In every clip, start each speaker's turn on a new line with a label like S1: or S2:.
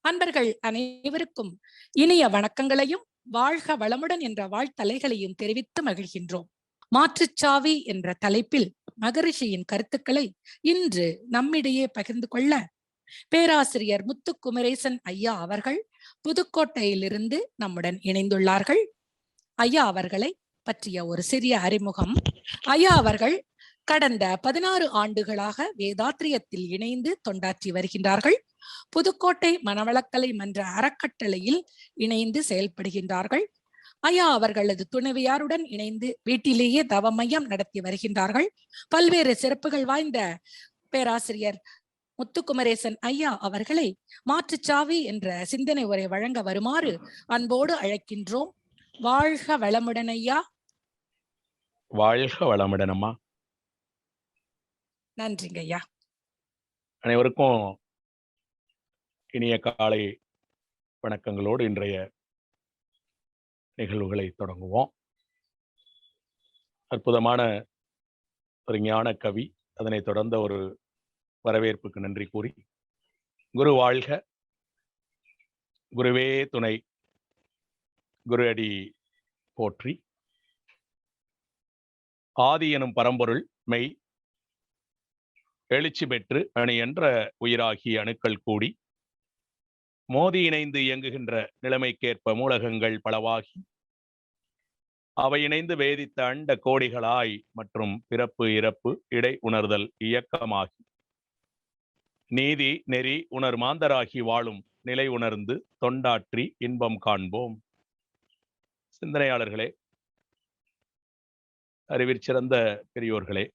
S1: அன்பர்கள் அனைவருக்கும் இனிய வணக்கங்களையும் வாழ்க வளமுடன் என்ற வாழ்த்தலைகளையும் தெரிவித்து மகிழ்கின்றோம். மாற்றுச்சாவி என்ற தலைப்பில் மகரிஷியின் கருத்துக்களை இன்று நம்மிடையே பகிர்ந்து கொள்ள பேராசிரியர் முத்துக்குமரேசன் ஐயா அவர்கள் புதுக்கோட்டையிலிருந்து நம்முடன் இணைந்துள்ளார்கள். ஐயா அவர்களை பற்றிய ஒரு சிறிய அறிமுகம். ஐயா அவர்கள் கடந்த 16 ஆண்டுகளாக வேதாத்திரியத்தில் இணைந்து தொண்டாற்றி வருகின்றார்கள். புதுக்கோட்டை மனவளக்கலை மன்ற அறக்கட்டளையில் இணைந்து செயல்படுகின்றார்கள். ஐயா அவர்களது துணைவியாருடன் இணைந்து வீட்டிலேயே தவ மையம் நடத்தி வருகின்றார்கள். பல்வேறு சிறப்புகள் வாய்ந்த பேராசிரியர் முத்துக்குமரேசன் ஐயா அவர்களை மாற்றுச்சாவி என்ற சிந்தனை உரை வழங்க வருமாறு அன்போடு அழைக்கின்றோம். வாழ்க வளமுடன் ஐயா.
S2: வாழ்க வளமுடன் அம்மா.
S1: நன்றிங்க ஐயா.
S2: அனைவருக்கும் இனிய காலை வணக்கங்களோடு இன்றைய நிகழ்வுகளை தொடங்குவோம். அற்புதமான ஒரு ஞான கவி, அதனை தொடர்ந்த ஒரு வரவேற்புக்கு நன்றி கூறி, குரு வாழ்க, குருவே துணை, குரு அடி போற்றி, ஆதி எனும் பரம்பொருள் மெய் எழுச்சி பெற்று அணி என்ற உயிராகிய அணுக்கள் கூடி மோதி இணைந்து இயங்குகின்ற நிலைமைக்கேற்ப மூலகங்கள் பலவாகி அவை இணைந்து வேதித்த அண்ட கோடிகளாய் மற்றும் பிறப்பு இறப்பு இடை உணர்தல் இயக்கமாகி நீதி நெறி உணர் மாந்தராகி வாழும் நிலை உணர்ந்து தொண்டாற்றி இன்பம் காண்போம். சிந்தனையாளர்களே, அறிவிற்சிறந்த பெரியோர்களே,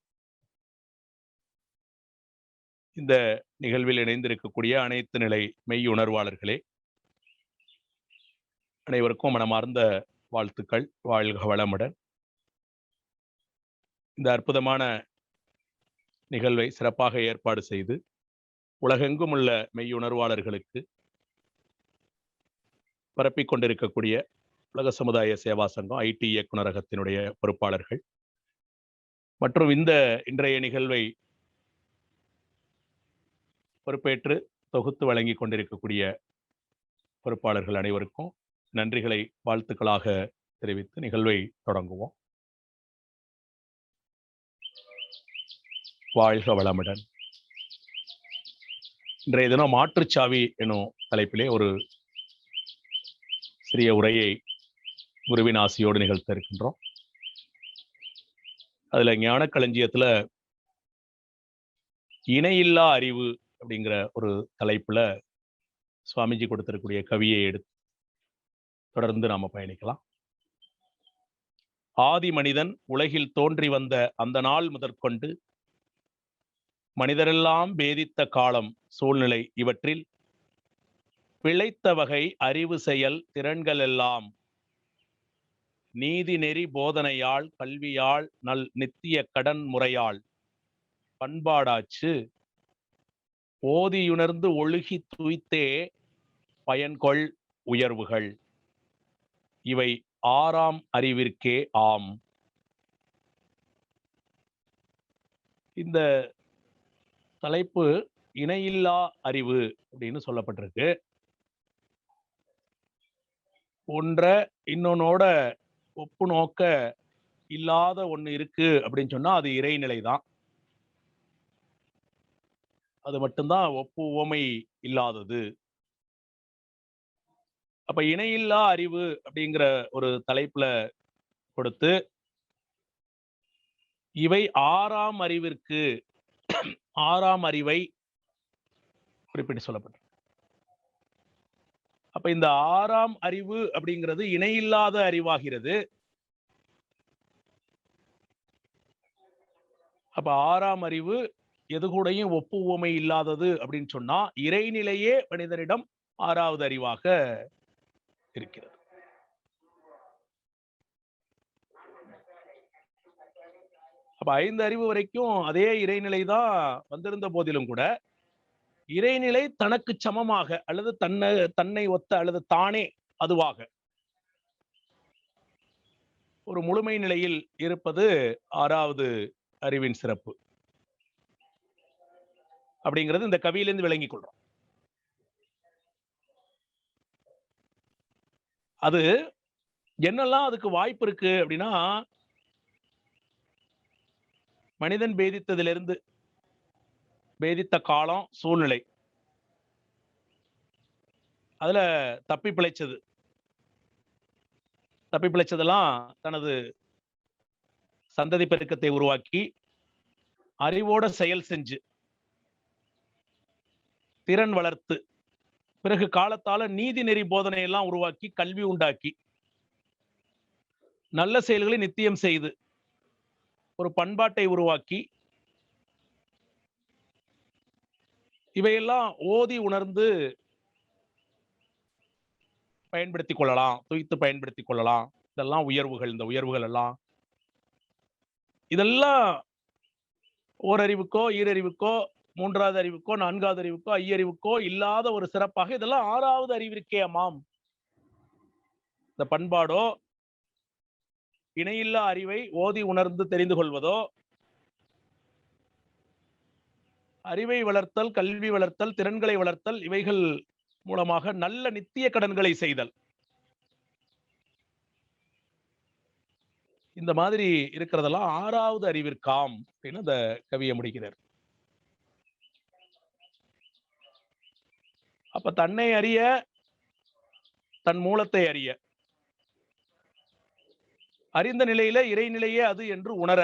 S2: இந்த நிகழ்வில் இணைந்திருக்கக்கூடிய அனைத்து நிலை மெய் உணர்வாளர்களே, அனைவருக்கும் மனமார்ந்த வாழ்த்துக்கள். வாழ்க வளமுடன். இந்த அற்புதமான நிகழ்வை சிறப்பாக ஏற்பாடு செய்து உலகெங்கும் உள்ள மெய் உணர்வாளர்களுக்கு பரப்பிக் கொண்டிருக்கக்கூடிய உலக சமுதாய சேவா சங்கம் ஐடி இயக்குநரகத்தினுடைய பொறுப்பாளர்கள் மற்றும் இன்றைய நிகழ்வை பொறுப்பேற்று தொகுத்து வழங்கி கொண்டிருக்கக்கூடிய பொறுப்பாளர்கள் அனைவருக்கும் நன்றிகளை வாழ்த்துக்களாக தெரிவித்து நிகழ்வை தொடங்குவோம். வாழ்க வளமுடன். இன்றைய தினம் மாற்றுச்சாவி எனும் தலைப்பிலே ஒரு சிறிய உரையை குருவின் ஆசியோடு நிகழ்த்த இருக்கின்றோம். அதுல ஞான களஞ்சியத்துல இணையில்லா அறிவு அப்படிங்கிற ஒரு தலைப்புல சுவாமிஜி கொடுத்திருக்கக்கூடிய கவியை எடுத்து தொடர்ந்து நாம பயணிக்கலாம். ஆதி மனிதன் உலகில் தோன்றி வந்த அந்த நாள் முதற்கொண்டு மனிதரெல்லாம் பேதித்த காலம் சூழ்நிலை இவற்றில் பிழைத்த வகை அறிவு செயல் திறன்கள் எல்லாம் நீதி நெறி போதனையால் கல்வியால் நல் நித்திய கடன் முறையால் பண்பாடாச்சு ஓதியுணர்ந்து ஒழுகி துய்த்தே பயன்கொள் உயர்வுகள் இவை ஆறாம் அறிவிற்கே ஆம். இந்த தலைப்பு இணையில்லா அறிவு அப்படின்னு சொல்லப்பட்டிருக்கு. ஒன்ற இன்னொன்னோட ஒப்பு நோக்க இல்லாத ஒண்ணு இருக்கு அப்படின்னு சொன்னா அது இறைநிலை தான். அது மட்டும்தான் ஒப்பு உவமை இல்லாதது. அப்ப இணையில்லா அறிவு அப்படிங்கிற ஒரு தலைப்புல கொடுத்து இவை ஆறாம் அறிவிற்கு, ஆறாம் அறிவை குறிப்பிட்டு சொல்லப்பட்ட. அப்ப இந்த ஆறாம் அறிவு அப்படிங்கிறது இணையில்லாத அறிவாகிறது. அப்ப ஆறாம் அறிவு எது கூடயும் ஒப்பு உவமை இல்லாதது அப்படின்னு சொன்னா இறைநிலையே மனிதனிடம் ஆறாவது அறிவாக இருக்கிறது. அப்ப 5 அறிவு வரைக்கும் அதே இறைநிலை தான் வந்திருந்த போதிலும் கூட இறைநிலை தனக்கு சமமாக அல்லது தன்னை ஒத்த அல்லது தானே அதுவாக ஒரு முழுமை நிலையில் இருப்பது ஆறாவது அறிவின் சிறப்பு அப்படிங்கிறது இந்த கவியிலிருந்து விளங்கிக் கொள்றோம். அது என்னெல்லாம் அதுக்கு வாய்ப்பு இருக்கு அப்படின்னா, மனிதன் பேதித்ததிலிருந்து பேதித்த காலம், சூழ்நிலை, அதுல தப்பி பிழைச்சது. தப்பி பிழைச்சதெல்லாம் தனது சந்ததி பெருக்கத்தை உருவாக்கி, அறிவோட செயல் செஞ்சு, திறன் வளர்த்து, பிறகு காலத்தால நீதி நெறி போதனை எல்லாம் உருவாக்கி, கல்வி உண்டாக்கி, நல்ல செயல்களை நித்தியம் செய்து, ஒரு பண்பாட்டை உருவாக்கி, இவையெல்லாம் ஓதி உணர்ந்து பயன்படுத்திக் கொள்ளலாம், துய்த்து பயன்படுத்திக் கொள்ளலாம். இதெல்லாம் உயர்வுகள். இந்த உயர்வுகள் எல்லாம் இதெல்லாம் ஓரறிவுக்கோ, ஈரறிவுக்கோ, மூன்றாவது அறிவுக்கோ, நான்காவது அறிவுக்கோ, ஐயறிவுக்கோ இல்லாத ஒரு சிறப்பாக இதெல்லாம் ஆறாவது அறிவிற்கே அம்மாம். இந்த பண்பாடோ, இணையில்லா அறிவை ஓதி உணர்ந்து தெரிந்து கொள்வதோ, அறிவை வளர்த்தல், கல்வி வளர்த்தல், திறன்களை வளர்த்தல், இவைகள் மூலமாக நல்ல நித்திய கடன்களை செய்தல். இந்த மாதிரி இருக்கிறதெல்லாம் ஆறாவது அறிவிற்காம் அப்படின்னு அந்த கவியை முடிக்கிறார். அப்ப தன்னை அறிய, தன் மூலத்தை அறிய, அறிந்த நிலையில இறைநிலையே அது என்று உணர,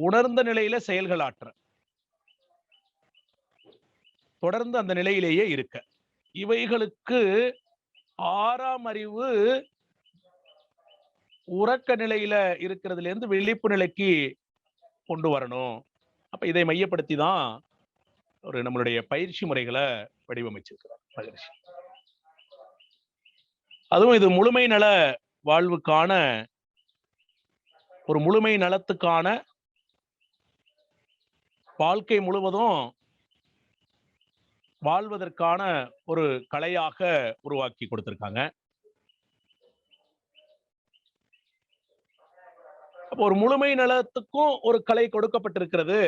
S2: உணர்ந்த நிலையில செயல்கள் ஆற்ற, தொடர்ந்து அந்த நிலையிலேயே இருக்க, இவைகளுக்கு ஆறாம் அறிவு உறக்க நிலையில இருக்கிறதுல இருந்து விழிப்பு நிலைக்கு கொண்டு வரணும். அப்ப இதை மையப்படுத்தி தான் ஒரு நம்மளுடைய பயிற்சி முறைகளை வடிவமைச்சிருக்கிறார் மகரிஷி. அதுவும் இது முழுமை நல வாழ்வுக்கான, ஒரு முழுமை நலத்துக்கான வாழ்க்கை முழுவதும் வாழ்வதற்கான ஒரு கலையாக உருவாக்கி கொடுத்திருக்காங்க. அப்போ ஒரு முழுமை நலத்துக்கும் ஒரு கலை கொடுக்கப்பட்டிருக்கிறது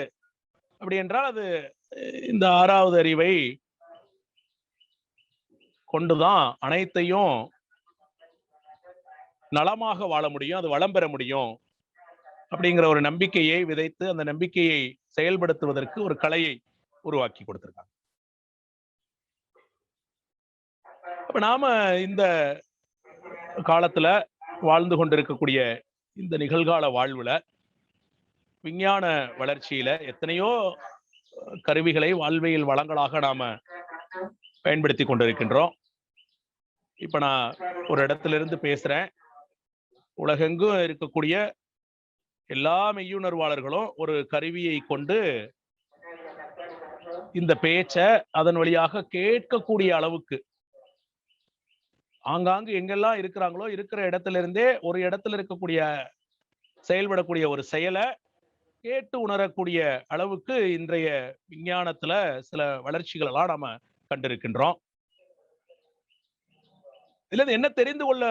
S2: அப்படி என்றால் அது இந்த ஆறாவது அறிவை கொண்டுதான் அனைத்தையும் நலமாக வாழ முடியும், அது வளம் பெற முடியும் அப்படிங்கிற ஒரு நம்பிக்கையை விதைத்து அந்த நம்பிக்கையை செயல்படுத்துவதற்கு ஒரு கலையை உருவாக்கி கொடுத்திருக்காங்க. அப்ப நாம இந்த காலத்துல வாழ்ந்து கொண்டிருக்கக்கூடிய இந்த நிகழ்கால வாழ்வுல விஞ்ஞான வளர்ச்சியில எத்தனையோ கருவிகளை வாழ்வியல் வளங்களாக நாம பயன்படுத்தி கொண்டிருக்கின்றோம். இப்ப நான் ஒரு இடத்துல இருந்து பேசுறேன். உலகெங்கும் இருக்கக்கூடிய எல்லா மெய்யுணர்வாளர்களும் ஒரு கருவியை கொண்டு இந்த பேச்ச அதன் வழியாக கேட்கக்கூடிய அளவுக்கு ஆங்காங்கு எங்கெல்லாம் இருக்கிறாங்களோ இருக்கிற இடத்துல இருந்தே ஒரு இடத்துல இருக்கக்கூடிய செயல்படக்கூடிய ஒரு செயலை கேட்டு உணரக்கூடிய அளவுக்கு இன்றைய விஞ்ஞானத்துல சில வளர்ச்சிகள் எல்லாம் நாம கண்டிருக்கின்றோம். இதுல என்ன தெரிந்து கொள்ள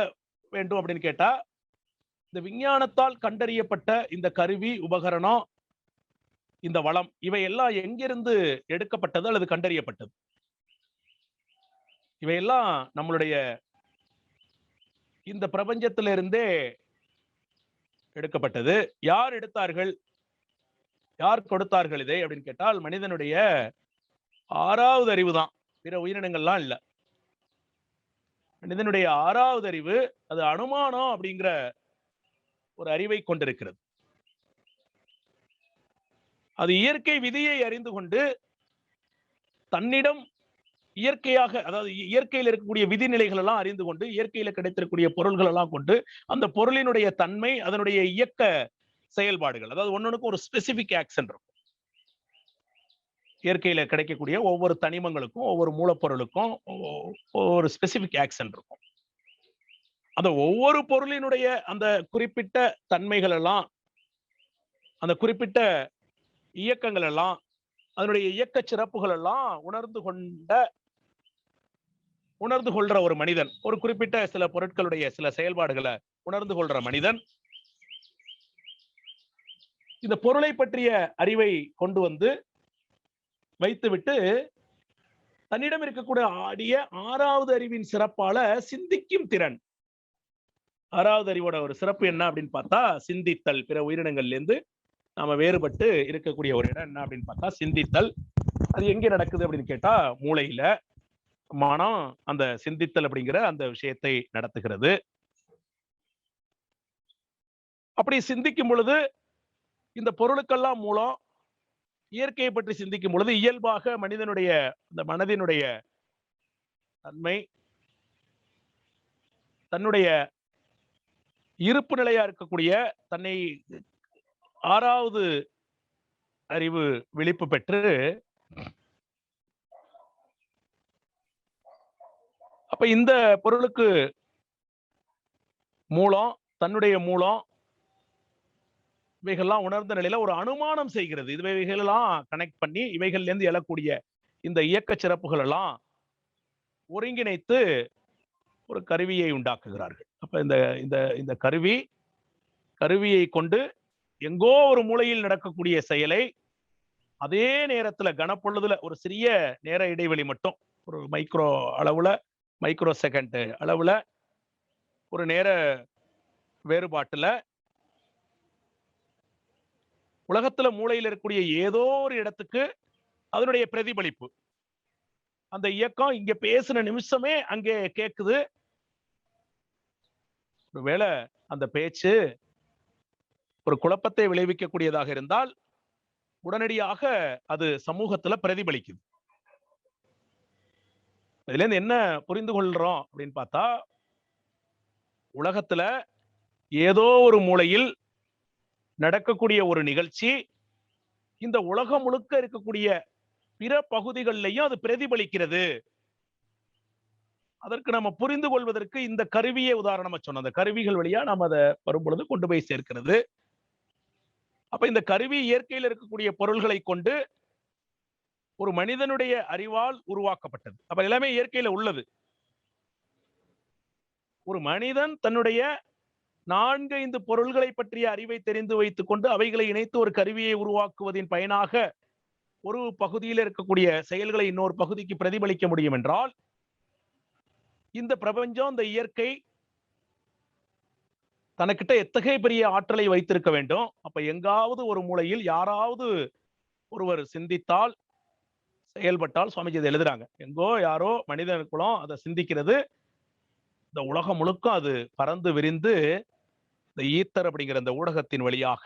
S2: வேண்டும் அப்படின்னு கேட்டா, இந்த விஞ்ஞானத்தால் கண்டறியப்பட்ட இந்த கருவி, உபகரணம், இந்த வளம் இவையெல்லாம் எங்கிருந்து எடுக்கப்பட்டது அல்லது கண்டறியப்பட்டது? இவையெல்லாம் நம்மளுடைய இந்த பிரபஞ்சத்திலிருந்தே எடுக்கப்பட்டது. யார் எடுத்தார்கள், யார் கொடுத்தார்கள் இதை அப்படின்னு கேட்டால் மனிதனுடைய ஆறாவது அறிவு தான், பிற உயிரினங்கள்லாம் இல்ல. மனிதனுடைய ஆறாவது அறிவு அது அனுமானம் அப்படிங்கிற ஒரு அறிவை கொண்டிருக்கிறது. அது இயற்கை விதியை அறிந்து கொண்டு தன்னிடம் இயற்கையாக, அதாவது இயற்கையில் இருக்கக்கூடிய விதிநிலைகள் எல்லாம் அறிந்து கொண்டு இயற்கையில கிடைத்திருக்கக்கூடிய பொருள்கள் எல்லாம் கொண்டு அந்த பொருளினுடைய தன்மை, அதனுடைய இயக்க செயல்பாடுகள், அதாவது ஒன்னொன்னுக்கு ஒரு ஸ்பெசிபிக் ஆக்ஷன் இருக்கும். இயற்கையில கிடைக்கக்கூடிய ஒவ்வொரு தனிமங்களுக்கும் ஒவ்வொரு மூலப்பொருளுக்கும் ஒரு ஸ்பெசிபிக் ஆக்ஷன் இருக்கும். அந்த ஒவ்வொரு பொருளினுடைய அந்த குறிப்பிட்ட தன்மைகள் எல்லாம், அந்த குறிப்பிட்ட இயக்கங்கள் எல்லாம், அதனுடைய இயக்க சிறப்புகள் எல்லாம் உணர்ந்து கொள்ற ஒரு மனிதன், ஒரு குறிப்பிட்ட சில பொருட்களுடைய சில செயல்பாடுகளை உணர்ந்து கொள்ற மனிதன் இந்த பொருளை பற்றிய அறிவை கொண்டு வந்து வைத்துவிட்டு தன்னிடம் இருக்கக்கூடிய ஆறாவது அறிவின் சிறப்பால சிந்திக்கும் திறன். ஆறாவது அறிவோட ஒரு சிறப்பு என்ன அப்படின்னு பார்த்தா சிந்தித்தல். பிற உயிரினங்கள்ல இருந்து நாம வேறுபட்டு இருக்கக்கூடிய ஒரு இடம் என்ன அப்படின்னு பார்த்தா சிந்தித்தல். அது எங்க நடக்குது அப்படின்னு கேட்டா மூளையில. மனம் அந்த சிந்தித்தல் அப்படிங்கிற அந்த விஷயத்தை நடத்துகிறது. அப்படி சிந்திக்கும் பொழுது இந்த பொருளுக்கெல்லாம் மூலம் இயற்கையை பற்றி சிந்திக்கும் பொழுது இயல்பாக மனிதனுடைய இந்த மனதினுடைய தன்மை தன்னுடைய இருப்பு நிலையா இருக்கக்கூடிய தன்னை ஆறாவது அறிவு விழிப்பு பெற்று அப்ப இந்த பொருளுக்கு மூலம் தன்னுடைய மூலம் இவைகள்லாம் உணர்ந்த நிலையில ஒரு அனுமானம் செய்கிறது. இவைகளெல்லாம் கனெக்ட் பண்ணி இவைகள்ல இருந்து எழக்கூடிய இந்த இயக்க சிறப்புகள் எல்லாம் ஒருங்கிணைத்து ஒரு கருவியை உண்டாக்குகிறார்கள். அப்ப இந்த இந்த இந்த கருவியை கொண்டு எங்கோ ஒரு மூலையில் நடக்கக்கூடிய செயலை அதே நேரத்துல கனப்பொழுதுல ஒரு சிறிய நேர இடைவெளி மட்டும் ஒரு மைக்ரோ செகண்ட் அளவுல ஒரு நேர வேறுபாட்டுல உலகத்துல மூளையில் இருக்கக்கூடிய ஏதோ ஒரு இடத்துக்கு அதனுடைய பிரதிபலிப்பு. அந்த இயக்கம் இங்க பேசின நிமிஷமே அங்கே கேக்குது. ஒருவேளை அந்த பேச்சு ஒரு குழப்பத்தை விளைவிக்கக்கூடியதாக இருந்தால் உடனடியாக அது சமூகத்துல பிரதிபலிக்குது. இதுல இருந்து என்ன புரிந்து கொள்றோம் அப்படின்னு பார்த்தா உலகத்துல ஏதோ ஒரு மூலையில் நடக்கக்கூடிய ஒரு நிகழ்ச்சி இந்த உலகம் முழுக்க இருக்கக்கூடிய பிற பகுதிகளிலையும் அது பிரதிபலிக்கிறது. அதற்கு நம்ம புரிந்து கொள்வதற்கு இந்த கருவியை உதாரணமா சொன்னோம். அந்த கருவிகள் வழியா நாம் அதை வரும்பொழுது கொண்டு போய் சேர்க்கிறது. அப்ப இந்த கருவி இயற்கையில் இருக்கக்கூடிய பொருள்களை கொண்டு ஒரு மனிதனுடைய அறிவால் உருவாக்கப்பட்டது. அப்ப எல்லாமே இயற்கையில உள்ளது. ஒரு மனிதன் தன்னுடைய 4-5 பொருள்களை பற்றிய அறிவை தெரிந்து வைத்துக் கொண்டு அவைகளை இணைத்து ஒரு கருவியை உருவாக்குவதின் பயனாக ஒரு பகுதியில் இருக்கக்கூடிய செயல்களை இன்னொரு பகுதிக்கு பிரதிபலிக்க முடியும் என்றால் இந்த பிரபஞ்சம் இந்த இயற்கை தனக்கிட்ட எத்தகைய பெரிய ஆற்றலை வைத்திருக்க வேண்டும். அப்ப எங்காவது ஒரு மூலையில் யாராவது ஒருவர் சிந்தித்தால் செயல்பட்டால் சுவாமிஜி இதை எழுதுறாங்க. எங்கோ யாரோ மனிதனுக்குள்ள அதை சிந்திக்கிறது. இந்த உலகம் முழுக்க அது பறந்து விரிந்து இந்த ஈத்தர் அப்படிங்கிற இந்த ஊடகத்தின் வழியாக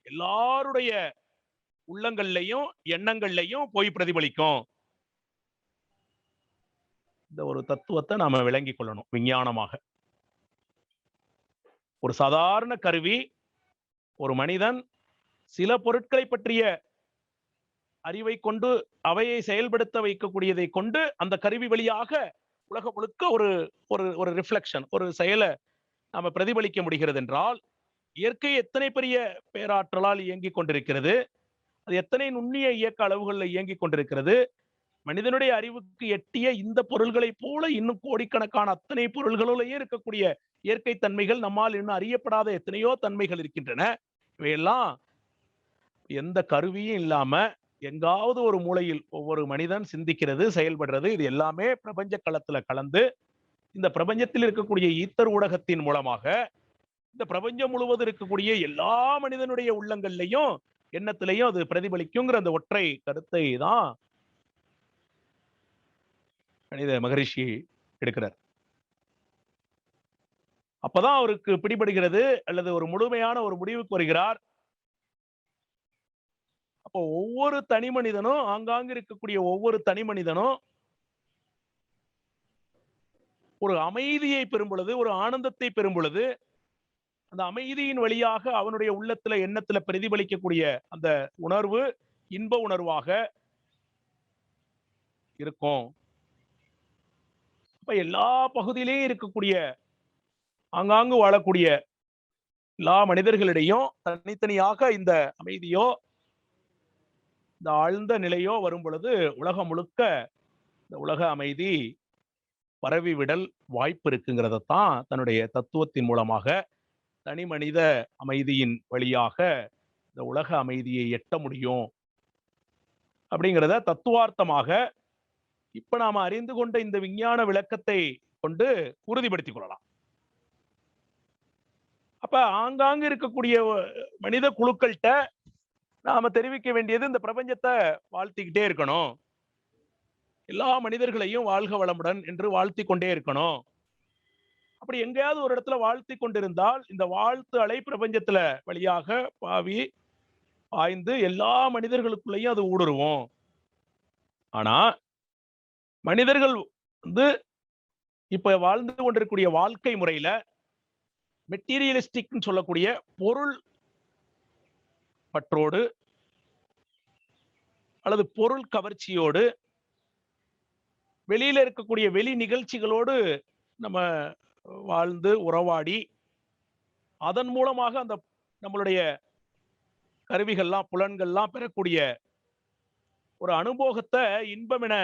S2: எல்லாருடைய உள்ளங்கள்லையும் எண்ணங்கள்லையும் போய் பிரதிபலிக்கும். இந்த ஒரு தத்துவத்தை நாம விளங்கி கொள்ளணும் விஞ்ஞானமாக. ஒரு சாதாரண கருவி ஒரு மனிதன் சில பொருட்களை பற்றிய அறிவை கொண்டு அவையை செயல்படுத்த வைக்கக்கூடியதை கொண்டு அந்த கருவி வழியாக உலகம் முழுக்க ஒரு ரிஃப்ளெக்ஷன் ஒரு செயலை நாம பிரதிபலிக்க முடிகிறது என்றால் இயற்கை எத்தனை பெரிய பேராற்றலால் இயங்கிக் கொண்டிருக்கிறது. அது எத்தனை நுண்ணிய இயக்க அளவுகளில் இயங்கிக் கொண்டிருக்கிறது. மனிதனுடைய அறிவுக்கு எட்டிய இந்த பொருள்களை போல இன்னும் கோடிக்கணக்கான அத்தனை பொருள்களிலேயே இருக்கக்கூடிய இயற்கை தன்மைகள் நம்மால் இன்னும் அறியப்படாத எத்தனையோ தன்மைகள் இருக்கின்றன. இவையெல்லாம் எந்த கருவியும் இல்லாம எங்காவது ஒரு மூலையில் ஒவ்வொரு மனிதன் சிந்திக்கிறது செயல்படுறது. இது எல்லாமே பிரபஞ்ச களத்துல கலந்து இந்த பிரபஞ்சத்தில் இருக்கக்கூடிய ஈத்தர் ஊடகத்தின் மூலமாக இந்த பிரபஞ்சம் முழுவதும் இருக்கக்கூடிய எல்லா மனிதனுடைய உள்ளங்கள்லையும் எண்ணத்திலையும் அது பிரதிபலிக்குங்கிற அந்த ஒற்றை கருத்தை தான் மனித மகரிஷி எடுக்கிறார். அப்பதான் அவருக்கு பிடிபடுகிறது அல்லது ஒரு முழுமையான ஒரு முடிவுக்கு வருகிறார். அப்போ ஒவ்வொரு தனி மனிதனும் ஆங்காங்கு இருக்கக்கூடிய ஒவ்வொரு தனி மனிதனும் ஒரு அமைதியை பெறும் பொழுது ஒரு ஆனந்தத்தை பெறும் பொழுது அந்த அமைதியின் வழியாக அவனுடைய உள்ளத்துல எண்ணத்துல பிரதிபலிக்கக்கூடிய அந்த உணர்வு இன்ப உணர்வாக இருக்கும். அப்ப எல்லா பகுதியிலேயும் இருக்கக்கூடிய ஆங்காங்கு வாழக்கூடிய எல்லா மனிதர்களிடையும் தனித்தனியாக இந்த அமைதியோ இந்த ஆழ்ந்த நிலையோ வரும் பொழுது உலகம் முழுக்க இந்த உலக அமைதி பரவி விடல் வாய்ப்பு இருக்குங்கிறதான் தன்னுடைய தத்துவத்தின் மூலமாக தனி மனித அமைதியின் வழியாக இந்த உலக அமைதியை எட்ட முடியும் அப்படிங்கிறத தத்துவார்த்தமாக இப்ப நாம அறிந்து கொண்ட இந்த விஞ்ஞான விளக்கத்தை கொண்டு உறுதிப்படுத்திக் கொள்ளலாம். அப்ப ஆங்காங்கு இருக்கக்கூடிய மனித குழுக்கள்கிட்ட நாம தெரிவிக்க வேண்டியது, இந்த பிரபஞ்சத்தை வாழ்த்திக்கிட்டே இருக்கணும், எல்லா மனிதர்களையும் வாழ்க வளமுடன் என்று வாழ்த்தி கொண்டே இருக்கணும். அப்படி எங்கேயாவது ஒரு இடத்துல வாழ்த்தி கொண்டிருந்தால் இந்த வாழ்த்து அலை பிரபஞ்சத்துல வழியாக பாவி பாய்ந்து எல்லா மனிதர்களுக்குள்ளேயும் அது ஊடுருவும். ஆனா மனிதர்கள் வந்து இப்ப வாழ்ந்து கொண்டிருக்கூடிய வாழ்க்கை முறையில மெட்டீரியலிஸ்டிக் சொல்லக்கூடிய பொருள் பற்றோடு அல்லது பொருள் கவர்ச்சியோடு வெளியில இருக்கக்கூடிய வெளி நிகழ்ச்சிகளோடு நம்ம வாழ்ந்து உறவாடி அதன் மூலமாக அந்த நம்மளுடைய கருவிகள்லாம் புலன்கள்லாம் பெறக்கூடிய ஒரு அனுபவத்தை இன்பம் என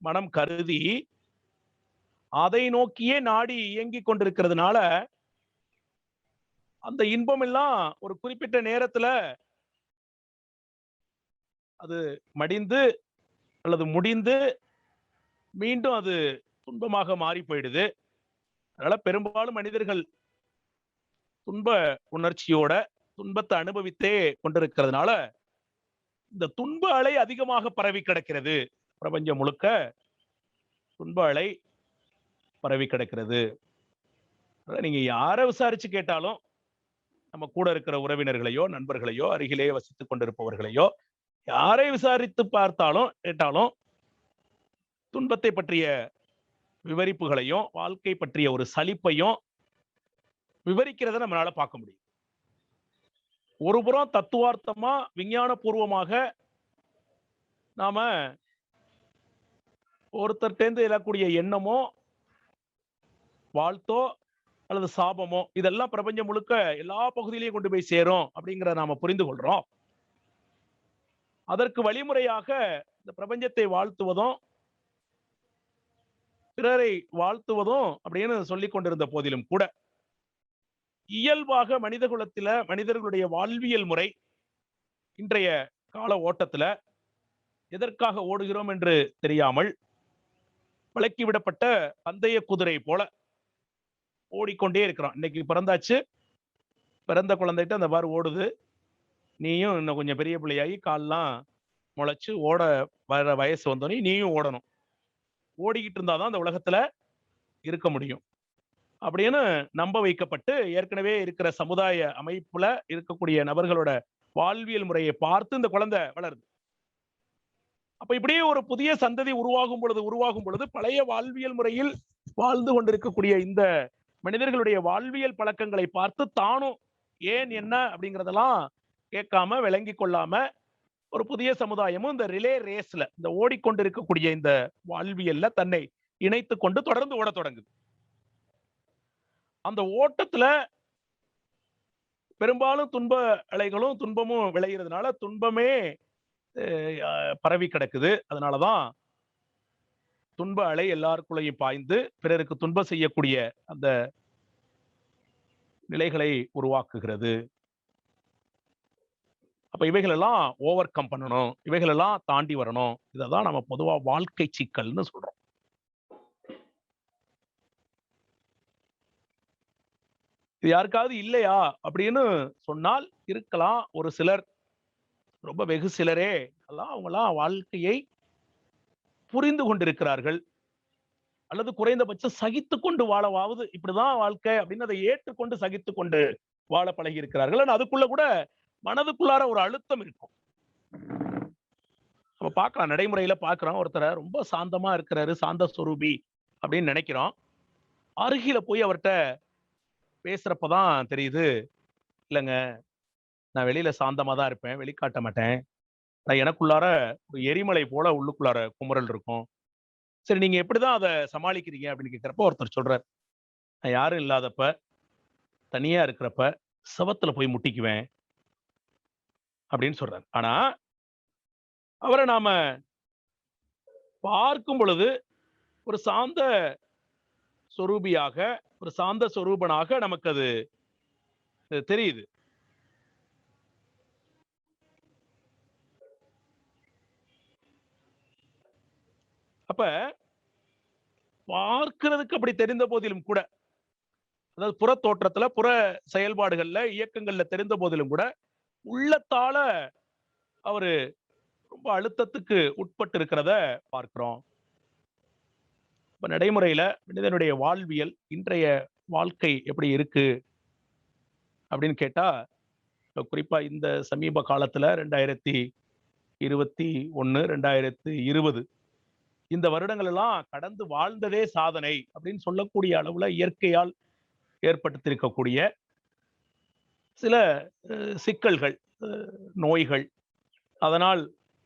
S2: மனம் கருதி அதை நோக்கியே நாடி இயங்கிக் கொண்டிருக்கிறதுனால அந்த இன்பம் எல்லாம் ஒரு குறிப்பிட்ட நேரத்துல அது மடிந்து அல்லது முடிந்து மீண்டும் அது துன்பமாக மாறி போயிடுது. அதனால பெரும்பாலும் மனிதர்கள் துன்ப உணர்ச்சியோட துன்பத்தை அனுபவித்தே கொண்டிருக்கிறதுனால இந்த துன்ப அலை அதிகமாக பரவி கிடக்கிறது. பிரபஞ்சம் முழுக்க துன்ப அலை பரவி கிடக்கிறது. நீங்க யாரை விசாரிச்சு கேட்டாலும், நம்ம கூட இருக்கிற உறவினர்களையோ நண்பர்களையோ அருகிலே வசித்துக் கொண்டிருப்பவர்களையோ யாரை விசாரித்து பார்த்தாலும் கேட்டாலும் துன்பத்தை பற்றிய விவரிப்புகளையும் வாழ்க்கை பற்றிய ஒரு சலிப்பையும் விவரிக்கிறத நம்மளால பார்க்க முடியும். ஒரு புறம் தத்துவார்த்தமா விஞ்ஞான பூர்வமாக நாம ஒருத்தர்டேந்து எழக்கூடிய எண்ணமோ வாழ்த்தோ அல்லது சாபமோ இதெல்லாம் பிரபஞ்சம் முழுக்க எல்லா பகுதியிலையும் கொண்டு போய் சேரும் அப்படிங்கிறத நாம புரிந்து கொள்றோம். அதற்கு வழிமுறையாக இந்த பிரபஞ்சத்தை வாழ்த்துவதும் பிறரை வாழ்த்துவதும் அப்படின்னு சொல்லிக் கொண்டிருந்த போதிலும் கூட இயல்பாக மனித குலத்தில மனிதர்களுடைய வாழ்வியல் முறை இன்றைய கால ஓட்டத்துல எதற்காக ஓடுகிறோம் என்று தெரியாமல் விலக்கிவிடப்பட்ட பந்தய குதிரை போல ஓடிக்கொண்டே இருக்கிறோம். இன்னைக்கு பிறந்தாச்சு, பிறந்த குழந்தைகிட்ட அந்த மாதிரி ஓடுது, நீயும் இன்னும் கொஞ்சம் பெரிய பிள்ளையாகி கால்லாம் முளைச்சு ஓட வர வயசு வந்தோடனே நீயும் ஓடணும். ஓடிக்கிட்டு இருந்தாதான் அந்த உலகத்துல இருக்க முடியும் அப்படின்னு நம்ப வைக்கப்பட்டு ஏற்கனவே இருக்கிற சமுதாய அமைப்புல இருக்கக்கூடிய நபர்களோட வாழ்வியல் முறையை பார்த்து இந்த குழந்தை வளருது. அப்ப இப்படியே ஒரு புதிய சந்ததி உருவாகும் பொழுது பழைய வாழ்வியல் முறையில் வாழ்ந்து கொண்டிருக்கக்கூடிய இந்த மனிதர்களுடைய வாழ்வியல் பழக்கங்களை பார்த்து தானும் ஏன் என்ன அப்படிங்கறதெல்லாம் கேட்காம விளங்கி கொள்ளாம ஒரு புதிய சமுதாயமும் இந்த ரிலே ரேஸ்ல இந்த ஓடிக்கொண்டிருக்கக்கூடிய இந்த வாழ்வியல்ல தன்னை இணைத்து கொண்டு தொடர்ந்து ஓட தொடங்குது. அந்த ஓட்டத்துல பெரும்பாலும் துன்ப அலைகளும் துன்பமும் விளைகிறதுனால துன்பமே பரவி கிடக்குது. அதனாலதான் துன்ப அலை எல்லாருக்குள்ளேயும் பாய்ந்து பிறருக்கு துன்பம் செய்யக்கூடிய அந்த நிலைகளை உருவாக்குகிறது. அப்ப இவைகளெல்லாம் ஓவர் கம் பண்ணணும், இவைகளெல்லாம் தாண்டி வரணும். இததான் நம்ம பொதுவா வாழ்க்கை சிக்கல்னு சொல்றோம். இது யாருக்காவது இல்லையா அப்படின்னு சொன்னால் இருக்கலாம். ஒரு சிலர், ரொம்ப வெகு சிலரே அவங்கெல்லாம் வாழ்க்கையை புரிந்து கொண்டிருக்கிறார்கள் அல்லது குறைந்தபட்சம் சகித்து கொண்டு வாழவாவது இப்படிதான் வாழ்க்கை அப்படின்னு அதை ஏற்றுக்கொண்டு சகித்து கொண்டு வாழ பழகி இருக்கிறார்கள். அதுக்குள்ள கூட மனதுக்குள்ளார ஒரு அழுத்தம் இருக்கும். நம்ம பார்க்கலாம், நடைமுறையில பார்க்கிறோம், ஒருத்தரை ரொம்ப சாந்தமா இருக்கிறாரு, சாந்த ஸ்வரூபி அப்படின்னு நினைக்கிறோம். அருகில போய் அவர்கிட்ட பேசுறப்பதான் தெரியுது, இல்லைங்க நான் வெளியில சாந்தமா தான் இருப்பேன், வெளிக்காட்ட மாட்டேன், நான் எனக்குள்ளார ஒரு எரிமலை போல உள்ளுக்குள்ளார குமுறல் இருக்கும். சரி, நீங்க எப்படிதான் அதை சமாளிக்கிறீங்க அப்படின்னு கேட்கிறப்ப ஒருத்தர் சொல்றார், நான் யாரும் இல்லாதப்ப தனியா இருக்கிறப்ப சவத்துல போய் முட்டிக்குவேன் அப்படின்னு சொல்றாரு. ஆனா அவரை நாம பார்க்கும் பொழுது ஒரு சாந்த சொரூபியாக, ஒரு சாந்த சொரூபனாக நமக்கு அது தெரியுது. அப்ப பார்க்கிறதுக்கு அப்படி தெரிந்த போதிலும் கூட, அதாவது புற தோற்றத்துல, புற செயல்பாடுகள்ல, இயக்கங்கள்ல தெரிந்த போதிலும் கூட, உள்ளத்தால அவரு ரொம்ப அழுத்தத்துக்கு உட்பட்டு இருக்கிறத பார்க்கிறோம். இப்ப நடைமுறையில மனிதனுடைய வாழ்வியல், இன்றைய வாழ்க்கை எப்படி இருக்கு அப்படின்னு கேட்டா, குறிப்பா இந்த சமீப காலத்துல 2021, 2020 இந்த வருடங்கள் எல்லாம் கடந்து வாழ்ந்ததே சாதனை அப்படின்னு சொல்லக்கூடிய அளவுல இயற்கையால் ஏற்படுத்தியிருக்கக்கூடிய சில சிக்கல்கள், நோய்கள், அதனால்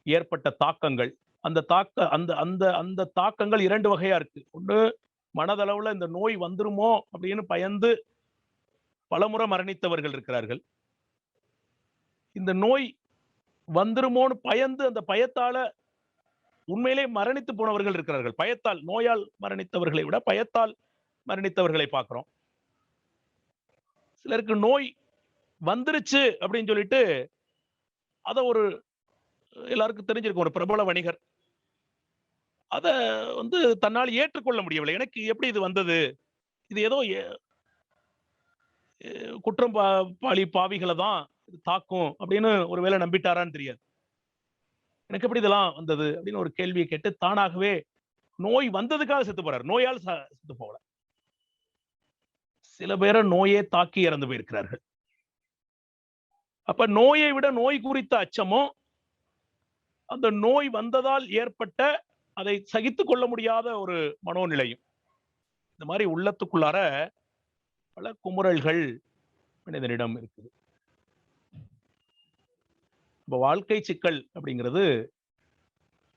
S2: ஏற்பட்ட தாக்கங்கள், அந்த தாக்கங்கள் 2 வகையா இருக்கு. ஒண்ணு, மனதளவுல இந்த நோய் வந்துருமோ அப்படின்னு பயந்து பலமுறை மரணித்தவர்கள் இருக்கிறார்கள். இந்த நோய் வந்துருமோன்னு பயந்து அந்த பயத்தால உண்மையிலே மரணித்து போனவர்கள் இருக்கிறார்கள். பயத்தால், நோயால் மரணித்தவர்களை விட பயத்தால் மரணித்தவர்களை பார்க்கிறோம். சிலருக்கு நோய் வந்துருச்சு அப்படின்னு சொல்லிட்டு அத ஒரு எல்லாருக்கும் தெரிஞ்சிருக்கும், ஒரு பிரபல வணிகர் அத வந்து தன்னால் ஏற்றுக்கொள்ள முடியவில்லை. எனக்கு எப்படி இது வந்தது? இது ஏதோ குற்றம் பாவிகளை தான் இது தாக்கும் அப்படின்னு ஒருவேளை நம்பிட்டாரான்னு தெரியாது. எனக்கு எப்படி இதெல்லாம் வந்தது அப்படின்னு ஒரு கேள்வியை கேட்டு தானாகவே நோய் வந்ததுக்காக செத்து போறார், நோயால் செத்து போகல. சில பேரை நோயே தாக்கி இறந்து போயிருக்கிறார்கள். அப்ப நோயை விட நோய் குறித்த அச்சமும், அந்த நோய் வந்ததால் ஏற்பட்ட அதை சகித்துக் கொள்ள முடியாத ஒரு மனோநிலையும், இந்த மாதிரி உள்ளத்துக்குள்ளார பல குமுறல்கள் மனிதனிடம் இருக்குது. இப்ப வாழ்க்கை சிக்கல் அப்படிங்கிறது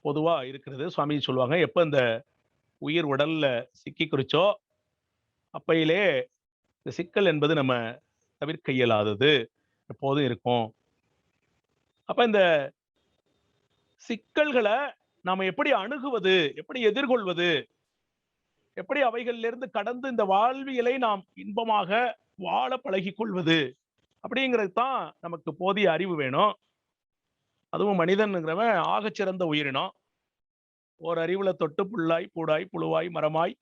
S2: பொதுவா இருக்கிறது. சுவாமி சொல்லுவாங்க, எப்ப இந்த உயிர் உடல்ல சிக்கி குறிச்சோ அப்பையிலே இந்த சிக்கல் என்பது நம்ம தவிர்க்க இயலாதது, எப்போதும் இருக்கும். அப்ப இந்த சிக்கல்களை நாம எப்படி அணுகுவது, எப்படி எதிர்கொள்வது, எப்படி அவைகளிலிருந்து கடந்து இந்த வாழ்வியலை நாம் இன்பமாக வாழ பழகிக் கொள்வது அப்படிங்கிறது தான் நமக்கு போதிய அறிவு வேணும். அதுவும் மனிதன்ங்கிறவன் ஆகச்சிறந்த உயிரினம். ஓர் அறிவுல தொட்டு புல்லாய் பூடாய் புழுவாய் மரமாய்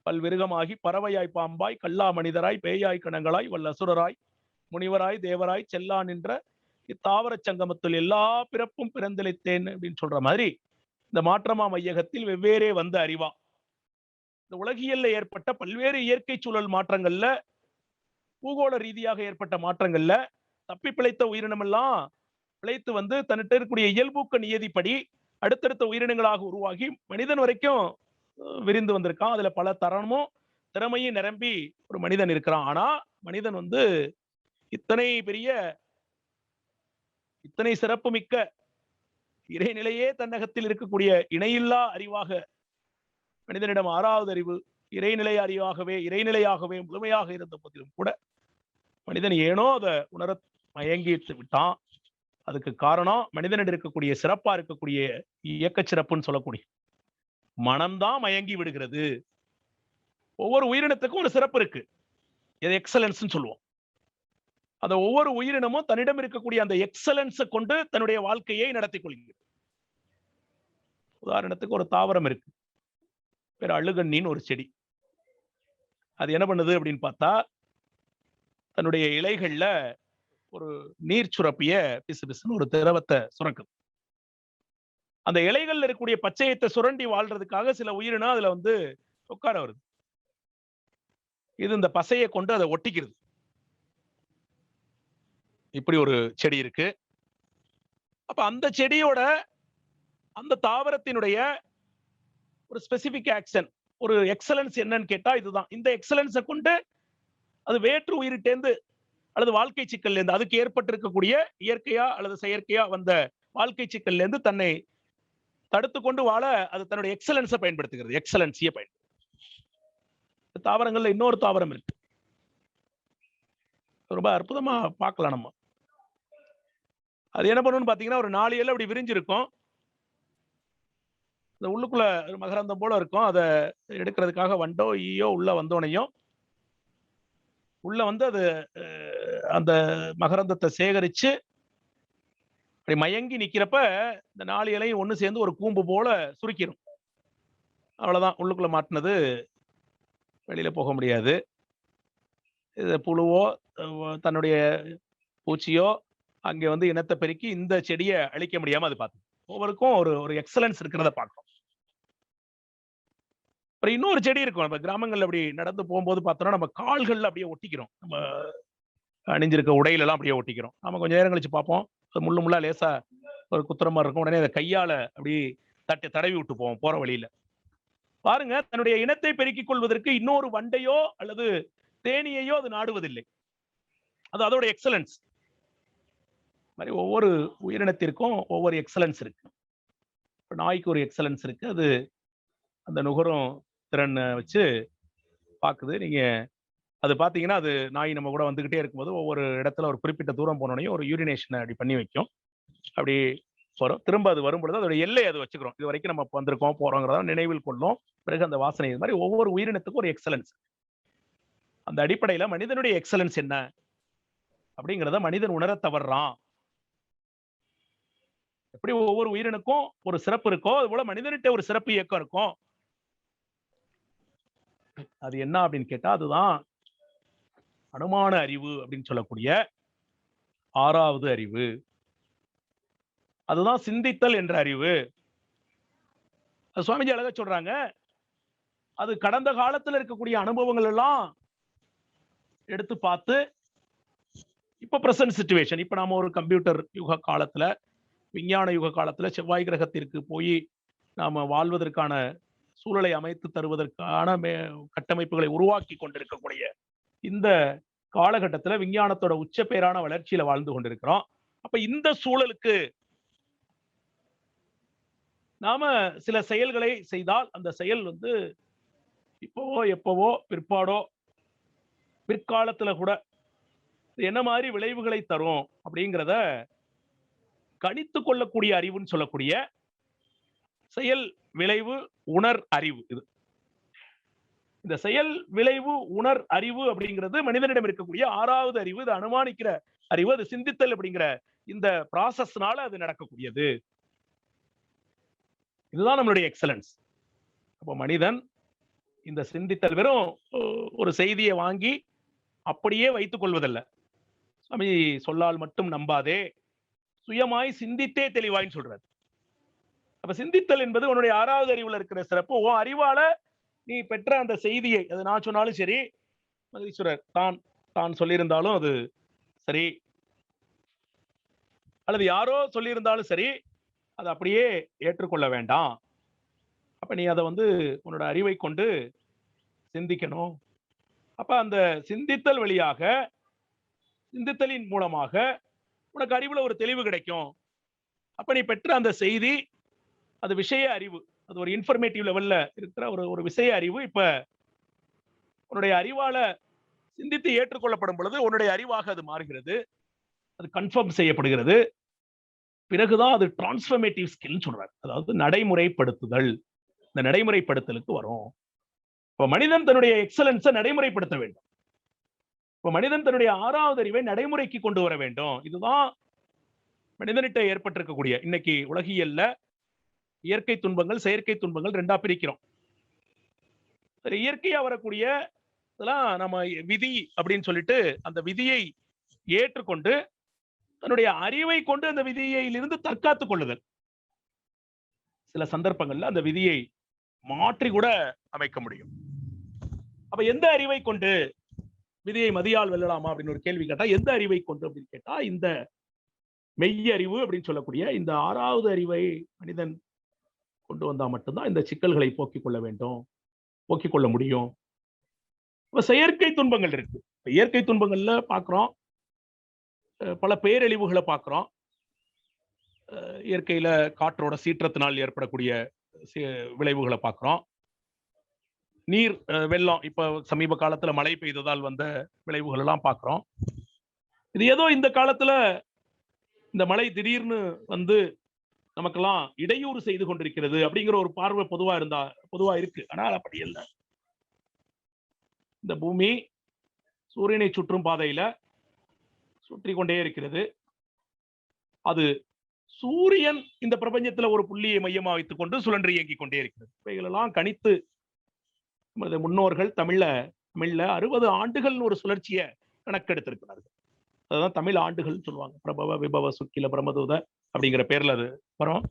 S2: பல்விருகமாகி பறவையாய் பாம்பாய் கல்லா மனிதராய் பேயாய் கணங்களாய் வல்லசுரராய் முனிவராய் தேவராய் செல்லா நின்ற இத்தாவர சங்கமத்தில் எல்லா பிறப்பும் பிறந்தளித்தேன் அப்படின்னு சொல்ற மாதிரி, இந்த மாற்றமா மையகத்தில் வெவ்வேறே வந்த அறிவா இந்த உலகியல்ல ஏற்பட்ட பல்வேறு இயற்கை சூழல் மாற்றங்கள்ல, பூகோள ரீதியாக ஏற்பட்ட மாற்றங்கள்ல தப்பி பிழைத்த உயிரினம் எல்லாம் பிழைத்து வந்து தன்னிட்ட இருக்கக்கூடிய இயல்பூக்க நியதிப்படி அடுத்தடுத்த உயிரினங்களாக உருவாகி மனிதன் வரைக்கும் விரிந்து வந்திருக்கான். அதுல பல தரமும் திறமையும் நிரம்பி ஒரு மனிதன் இருக்கிறான். ஆனா மனிதன் வந்து இத்தனை பெரிய, இத்தனை சிறப்பு மிக்க இறைநிலையே தன்னகத்தில் இருக்கக்கூடிய இணையில்லா அறிவாக மனிதனிடம் 6வது அறிவு இறைநிலையாகவே முழுமையாக இருந்த போதிலும் கூட மனிதன் ஏனோ அதை உணர மயங்கிட்டு விட்டான். அதுக்கு காரணம் மனிதனிடம் இருக்கக்கூடிய சிறப்பா இருக்கக்கூடிய இயக்க சிறப்புன்னு சொல்லக்கூடிய மனம்தான் மயங்கி விடுகிறது. ஒவ்வொரு உயிரினத்துக்கும் ஒரு சிறப்பு இருக்கு, இது எக்ஸலன்ஸ் சொல்லுவோம். அந்த ஒவ்வொரு உயிரினமும் தன்னிடம் இருக்கக்கூடிய அந்த எக்ஸலன்ஸை கொண்டு தன்னுடைய வாழ்க்கையை நடத்தி கொள்கிறது. உதாரணத்துக்கு ஒரு தாவரம் இருக்கு, பேர் அழுகண்ணின்னு ஒரு செடி. அது என்ன பண்ணுது அப்படின்னு பார்த்தா, தன்னுடைய இலைகள்ல ஒரு நீர் சுரப்பிய பிசுபிசுன்னு ஒரு திரவத்தை சுரக்குது. அந்த இலைகள்ல இருக்கக்கூடிய பச்சையத்தை சுரண்டி வாழ்றதுக்காக சில உயிரினம் அதுல வந்து உட்கார வருது. இது இந்த பசையை கொண்டு அதை ஒட்டிக்கிறது. இப்படி ஒரு செடி இருக்கு. அப்ப அந்த செடியோட, அந்த தாவரத்தினுடைய ஒரு ஸ்பெசிபிக் ஆக்ஷன், ஒரு எக்ஸலன்ஸ் என்னன்னு கேட்டா இதுதான். இந்த எக்ஸலன்ஸை கொண்டு அது வேற்று உயிரிட்டேந்து அல்லது வாழ்க்கை சிக்கல்ல இருந்து, அதுக்கு ஏற்பட்டிருக்கக்கூடிய இயற்கையா அல்லது செயற்கையா வந்த வாழ்க்கை சிக்கல்ல இருந்து தன்னை தடுத்து கொண்டு வாழ அது தன்னுடைய எக்ஸலன்ஸை பயன்படுத்துகிறது. எக்ஸலன்ஸியை பயன்படுத்து. தாவரங்கள்ல இன்னொரு தாவரம் இருக்கு, ரொம்ப அற்புதமா பார்க்கலாம் நம்ம. அது என்ன பண்ணுன்னு பாத்தீங்கன்னா, ஒரு 4 இலை அப்படி விரிஞ்சிருக்கும். இந்த உள்ளுக்குள்ள ஒரு மகரந்தம் போல இருக்கும். அதை எடுக்கிறதுக்காக வண்டோ ஈயோ உள்ள வந்தோனையும் உள்ள வந்து அது அந்த மகரந்தத்தை சேகரிச்சு அப்படி மயங்கி நிக்கிறப்ப இந்த 4 இலையும் ஒண்ணு சேர்ந்து ஒரு கூம்பு போல சுருக்கிடும். அவ்வளவுதான். உள்ளுக்குள்ள மாட்டினது வெளியில போக முடியாது. இது புழுவோ, தன்னுடைய பூச்சியோ அங்கே வந்து இனத்தை பெருக்கி இந்த செடியை அழிக்க முடியாம அது பார்த்து ஒவ்வொருக்கும் ஒரு ஒரு எக்ஸலன்ஸ் இருக்கிறத பார்க்கும். அப்புறம் இன்னொரு செடி இருக்கும். நம்ம கிராமங்கள்ல அப்படி நடந்து போகும்போது பார்த்தோம்னா நம்ம கால்கள்ல அப்படியே ஒட்டிக்கிறோம். நம்ம அணிஞ்சிருக்க உடையில எல்லாம் அப்படியே ஒட்டிக்கிறோம். நம்ம கொஞ்சம் நேரம் கழிச்சு பார்ப்போம். அது முள்ளு முள்ளா லேசா ஒரு குத்துற மாதிரி இருக்கும். உடனே அதை கையால அப்படி தடவி விட்டு போவோம் போற வழியில. பாருங்க, தன்னுடைய இனத்தை பெருக்கிக் கொள்வதற்கு இன்னொரு வண்டையோ அல்லது தேனியையோ அது நாடுவதில்லை. அது அதோட எக்ஸலன்ஸ். மாதிரி ஒவ்வொரு உயிரினத்திற்கும் ஒவ்வொரு எக்ஸலன்ஸ் இருக்கு. இப்ப நாய்க்கு ஒரு எக்ஸலன்ஸ் இருக்கு. அது அந்த நுகரும் திறனை வச்சு பாக்குது. நீங்க அது பாத்தீங்கன்னா, அது நாய் நம்ம கூட வந்துகிட்டே இருக்கும்போது ஒவ்வொரு இடத்துல ஒரு குறிப்பிட்ட தூரம் போனோடனே ஒரு யூரினேஷனை அப்படி பண்ணி வைக்கும். அப்படி வரும். திரும்ப அது வரும்பொழுது அதோட எல்லை அது வச்சுக்கிறோம். இது வரைக்கும் நம்ம வந்திருக்கோம் போறோங்கிறத நினைவில் கொள்ளும். பிறகு அந்த வாசனை. இது மாதிரி ஒவ்வொரு உயிரினத்துக்கும் ஒரு எக்ஸலன்ஸ். அந்த அடிப்படையில மனிதனுடைய எக்ஸலன்ஸ் என்ன அப்படிங்கிறத மனிதன் உணர தவறான். எப்படி ஒவ்வொரு உயிரினுக்கும் ஒரு சிறப்பு இருக்கோ, அது போல மனிதனிட்ட ஒரு சிறப்பு இயக்கம் இருக்கும். அது என்ன அப்படின்னு கேட்டா, அதுதான் அனுமான அறிவு அப்படின்னு சொல்லக்கூடிய 6வது அறிவு. அதுதான் சிந்தித்தல் என்ற அறிவு. சுவாமிஜி அழகா சொல்றாங்க, அது கடந்த காலத்துல இருக்கக்கூடிய அனுபவங்கள் எல்லாம் எடுத்து பார்த்து, இப்ப பிரசன்ட் சிச்சுவேஷன், இப்ப நாம ஒரு கம்ப்யூட்டர் யுக காலத்துல, விஞ்ஞான யுக காலத்துல செவ்வாய் கிரகத்திற்கு போய் நாம வாழ்வதற்கான சூழலை அமைத்து தருவதற்கான கட்டமைப்புகளை உருவாக்கி கொண்டிருக்கக்கூடிய இந்த காலகட்டத்துல விஞ்ஞானத்தோட உச்ச பேரான வளர்ச்சியில வாழ்ந்து கொண்டிருக்கிறோம். அப்ப இந்த சூழலுக்கு நாம சில செயல்களை செய்தால் அந்த செயல் வந்து இப்பவோ எப்பவோ பிற்பாடோ பிற்காலத்துல கூட என்ன மாதிரி விளைவுகளை தரும் அப்படிங்கிறத கணித்து கொள்ளக்கூடிய அறிவுன்னு சொல்லக்கூடிய செயல் விளைவு உணர் அறிவு. இது இந்த செயல் விளைவு உணர் அறிவு அப்படிங்கிறது மனிதனிடம் இருக்கக்கூடிய 6வது அறிவு. இது அனுமானிக்கிற அறிவு. அது சிந்தித்தல் அப்படிங்கிற இந்த ப்ராசஸ்னால அது நடக்கக்கூடியது. இதுதான் நம்மளுடைய எக்ஸலன்ஸ். அப்போ மனிதன் இந்த சிந்தித்தல் வெறும் ஒரு செய்தியை வாங்கி அப்படியே வைத்துக் கொள்வதல்ல. சுவாமி சொல்லால் மட்டும் நம்பாதே, சுயமாய் சிந்தித்தே தெளிவாயின்னு சொல்றாரு. அப்ப சிந்தித்தல் என்பது உன்னுடைய 6வது அறிவுல இருக்கிற சிறப்பு. உன் அறிவால நீ பெற்ற அந்த செய்தியை, அது நான் சொன்னாலும் சரி, மகதீஸ்வரர் தான் சொல்லியிருந்தாலும் அது சரி, அல்லது யாரோ சொல்லியிருந்தாலும் சரி, அதை அப்படியே ஏற்றுக்கொள்ள வேண்டாம். அப்ப நீ அதை வந்து உன்னோட அறிவை கொண்டு சிந்திக்கணும். அப்ப அந்த சிந்தித்தல் வழியாக, சிந்தித்தலின் மூலமாக உனக்கு அறிவுல ஒரு தெளிவு கிடைக்கும். அப்ப நீ பெற்ற அந்த செய்தி, அது விஷய அறிவு, அது ஒரு இன்ஃபர்மேட்டிவ் லெவல்ல இருக்கிற ஒரு விஷய அறிவு. இப்ப உன்னுடைய அறிவால சிந்தித்து ஏற்றுக்கொள்ளப்படும் பொழுது உன்னுடைய அறிவாக அது மாறுகிறது. அது கன்ஃபார்ம் செய்யப்படுகிறது. பிறகுதான் அது டிரான்ஸ்ஃபர்மேட்டிவ் ஸ்கில் சொல்றாரு. அதாவது நடைமுறைப்படுத்துதல். இந்த நடைமுறைப்படுத்தலுக்கு வரும். இப்ப மனிதன் தன்னுடைய எக்ஸலன்ஸை நடைமுறைப்படுத்த வேண்டும். இப்ப மனிதன் தன்னுடைய 6வது அறிவை நடைமுறைக்கு கொண்டு வர வேண்டும். இதுதான் மனிதனிட்ட ஏற்பட்டிருக்கக்கூடிய இன்னைக்கு உலகியல்ல இயற்கை துன்பங்கள், செயற்கை துன்பங்கள் 2ஆ பிரிக்கிறோம். இயற்கையா வரக்கூடிய இதெல்லாம் நம்ம விதி அப்படின்னு சொல்லிட்டு அந்த விதியை ஏற்றுக்கொண்டு தன்னுடைய அறிவை கொண்டு அந்த விதியிலிருந்து தற்காத்துக் கொள்ளுதல். சில சந்தர்ப்பங்கள்ல அந்த விதியை மாற்றி கூட அமைக்க முடியும். அப்ப எந்த அறிவை கொண்டு விதியை மதியால் வெல்லலாமா அப்படின்னு ஒரு கேள்வி கேட்டா, எந்த அறிவை கொண்டு அப்படின்னு கேட்டா, இந்த மெய் அறிவு அப்படின்னு சொல்லக்கூடிய இந்த 6வது அறிவை மனிதன் கொண்டு வந்தா மட்டும்தான் இந்த சிக்கல்களை போக்கிக் கொள்ள வேண்டும், போக்கிக் கொள்ள முடியும். இப்ப செயற்கை துன்பங்கள் இருக்கு. இயற்கை துன்பங்கள்ல பாக்குறோம், பல பேரழிவுகளை பார்க்கிறோம். இயற்கையில காற்றோட சீற்றத்தினால் ஏற்படக்கூடிய விளைவுகளை பார்க்கிறோம். நீர் வெள்ளம், இப்ப சமீப காலத்துல மழை பெய்ததால் வந்த விளைவுகள் எல்லாம் பார்க்கிறோம். இது ஏதோ இந்த காலத்துல இந்த மழை திடீர்னு வந்து நமக்கெல்லாம் இடையூறு செய்து கொண்டிருக்கிறது அப்படிங்கிற ஒரு பார்வை பொதுவா இருக்கு. ஆனால் அப்படி இல்லை. இந்த பூமி சூரியனை சுற்றும் பாதையில சுற்றி கொண்டே இருக்கிறது. அது சூரியன் இந்த பிரபஞ்சத்துல ஒரு புள்ளியை மையமா வைத்துக் கொண்டு சுழன்று இயங்கிக் கொண்டே இருக்கிறது. இவைகளெல்லாம் கணித்து நமது முன்னோர்கள் தமிழ்ல 60 ஆண்டுகள் ஒரு சுழற்சியை கணக்கெடுத்திருக்கிறார்கள். அதுதான் தமிழ் ஆண்டுகள் சொல்லுவாங்க. பிரபவ விபவ சுக்கில பிரமதூத அப்படிங்கிற பேர்ல அது வரும்.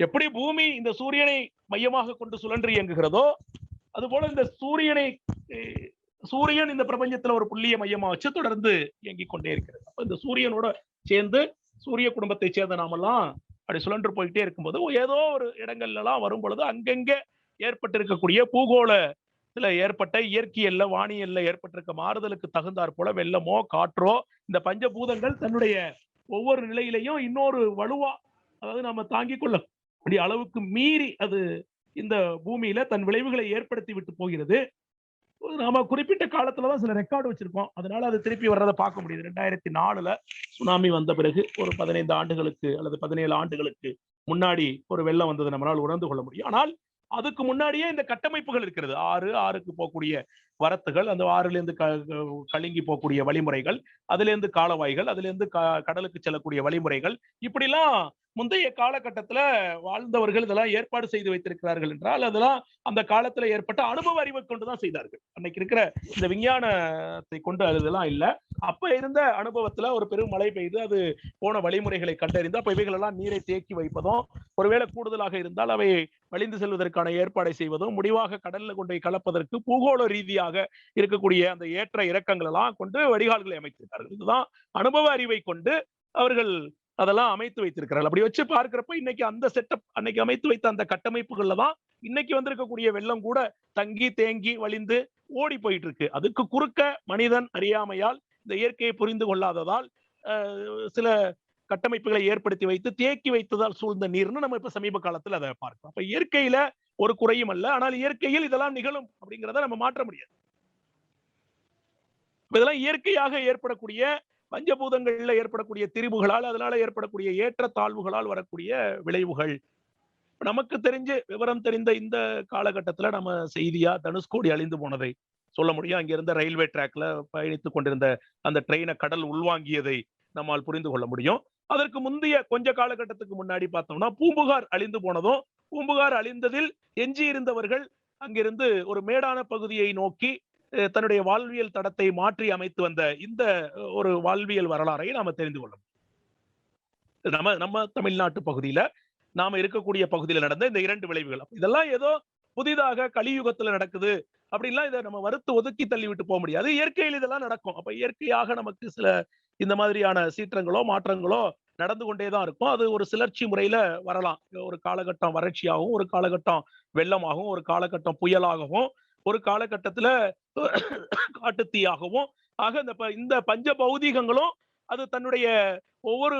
S2: எப்படி பூமி இந்த சூரியனை மையமாக கொண்டு சுழன்று இயங்குகிறதோ அதுபோல இந்த சூரியன் இந்த பிரபஞ்சத்துல ஒரு புள்ளியை மையமா வச்சு தொடர்ந்து இயங்கிக் கொண்டே இருக்கிறது. அப்ப இந்த சூரியனோட சேர்ந்து சூரிய குடும்பத்தை சேர்ந்த நாமெல்லாம் அப்படி சுழன்று போயிட்டே இருக்கும்போது ஏதோ ஒரு இடங்கள்ல எல்லாம் வரும் பொழுது அங்கங்க ஏற்பட்டிருக்கக்கூடிய பூகோளத்துல ஏற்பட்ட இயற்கையல்ல வானியல்ல ஏற்பட்டிருக்க மாறுதலுக்கு தகுந்தாற் போல வெள்ளமோ காற்றோ இந்த பஞ்சபூதங்கள் தன்னுடைய ஒவ்வொரு நிலையிலையும் இன்னொரு வலுவா, அதாவது நம்ம தாங்கிக் கொள்ள அளவுக்கு மீறி அது இந்த பூமியில தன் விளைவுகளை ஏற்படுத்தி விட்டு போகிறது. நாம குறிப்பிட்ட காலத்துலதான் சில ரெக்கார்டு வச்சிருக்கோம். அதனால அது திருப்பி வர்றதை பார்க்க முடியுது. 2004 சுனாமி வந்த பிறகு ஒரு 15 ஆண்டுகளுக்கு அல்லது 17 ஆண்டுகளுக்கு முன்னாடி ஒரு வெள்ளம் வந்தது நம்மளால் உணர்ந்து கொள்ள முடியும். ஆனால் அதுக்கு முன்னாடியே இந்த கட்டமைப்புகள் இருக்கிறது. ஆறுக்கு போகக்கூடிய வரத்துகள், அந்த ஆறுல இருந்து கழுங்கி போகக்கூடிய வழிமுறைகள், அதுல இருந்து காலவாய்கள், அதுல இருந்து கடலுக்கு செல்லக்கூடிய வழிமுறைகள், இப்படிலாம் முந்தைய காலகட்டத்துல வாழ்ந்தவர்கள் இதெல்லாம் ஏற்பாடு செய்து வைத்திருக்கிறார்கள் என்றால் அதெல்லாம் அந்த காலத்துல ஏற்பட்ட அனுபவ அறிவை கொண்டுதான் செய்தார்கள். அன்னைக்கு இருக்கிற இந்த விஞ்ஞானத்தை கொண்டு அதெல்லாம் இல்லை. அப்ப இருந்த அனுபவத்துல ஒரு பெரும் மழை பெய்து அது போன வழிமுறைகளை கண்டறிந்து அப்ப இவைகள் எல்லாம் நீரை தேக்கி வைப்பதும், ஒருவேளை கூடுதலாக இருந்தால் அவை வழிந்து செல்வதற்கான ஏற்பாடை செய்வதும், முடிவாக கடல்ல கொண்டு போய் கலப்பதற்கு பூகோள ரீதியாக இருக்கக்கூடிய அந்த ஏற்ற இறக்கங்கள் எல்லாம் கொண்டு வடிகால்களை அமைத்திருக்கார்கள். இதுதான் அனுபவ அறிவை கொண்டு அவர்கள் அதெல்லாம் அமைத்து வைத்திருக்கிறார்கள். அப்படி வச்சு பார்க்கிறப்ப இன்னைக்கு அந்த செட்டப், அன்னைக்கு அமைத்து வைத்த அந்த கட்டமைப்புகள்ல தான் இன்னைக்கு வந்திருக்கக்கூடிய வெள்ளம் கூட தங்கி தேங்கி வழிந்து ஓடி போயிட்டு இருக்கு. அதுக்கு குறுக்க மனிதன் அறியாமையால், இந்த இயற்கையை புரிந்து கொள்ளாததால் சில கட்டமைப்புகளை ஏற்படுத்தி வைத்து தேக்கி வைத்ததால் சூழ்ந்த நீர்னு நம்ம இப்ப சமீப காலத்துல அதை பார்க்கிறோம். அப்ப இயற்கையில ஒரு குறையும் அல்ல, ஆனால் இயற்கையில் இதெல்லாம் நிகழும் அப்படிங்கிறத நம்ம மாற்ற முடியாது. இதெல்லாம் இயற்கையாக ஏற்படக்கூடிய பஞ்சபூதங்கள்ல ஏற்படக்கூடிய திரிபுகளால், அதனால ஏற்படக்கூடிய ஏற்ற தாழ்வுகளால் வரக்கூடிய விளைவுகள். நமக்கு தெரிஞ்சு விவரம் தெரிந்த இந்த காலகட்டத்துல நம்ம செய்தியா தனுஷ்கோடி அழிந்து போனதை சொல்ல முடியும். அங்க இருந்த ரயில்வே ட்ராக்ல பயணித்துக் கொண்டிருந்த அந்த ட்ரெயினை கடல் உள்வாங்கியதை நம்மால் புரிந்து கொள்ள முடியும். அதற்கு முந்தைய கொஞ்ச காலகட்டத்துக்கு முன்னாடி பார்த்தோம்னா பூம்புகார் அழிந்து போனதும், பூம்புகார் அழிந்ததில் எஞ்சி இருந்தவர்கள் அங்கிருந்து ஒரு மேடான பகுதியை நோக்கி தன்னுடைய வாழ்வியல் தடத்தை மாற்றி அமைத்து வந்த இந்த ஒரு வாழ்வியல் வரலாறை நாம தெரிந்து கொள்ள முடியும். நம்ம தமிழ்நாட்டு பகுதியில நாம இருக்கக்கூடிய பகுதியில் நடந்த இந்த 2 விளைவுகள், இதெல்லாம் ஏதோ புதிதாக கலியுகத்துல நடக்குது அப்படின்லாம் இதை நம்ம வறுத்து ஒதுக்கி தள்ளி விட்டு போக முடியாது. இயற்கையில் இதெல்லாம் நடக்கும். அப்ப இயற்கையாக நமக்கு சில இந்த மாதிரியான சீற்றங்களோ மாற்றங்களோ நடந்து கொண்டேதான் இருக்கும். அது ஒரு சுழற்சி முறையில வரலாம். ஒரு காலகட்டம் வறட்சியாகவும், ஒரு காலகட்டம் வெள்ளமாகவும், ஒரு காலகட்டம் புயலாகவும், ஒரு காலகட்டத்துல காட்டுத்தீயாகவும். ஆக இந்த பஞ்ச பௌதீகங்களும் அது தன்னுடைய ஒவ்வொரு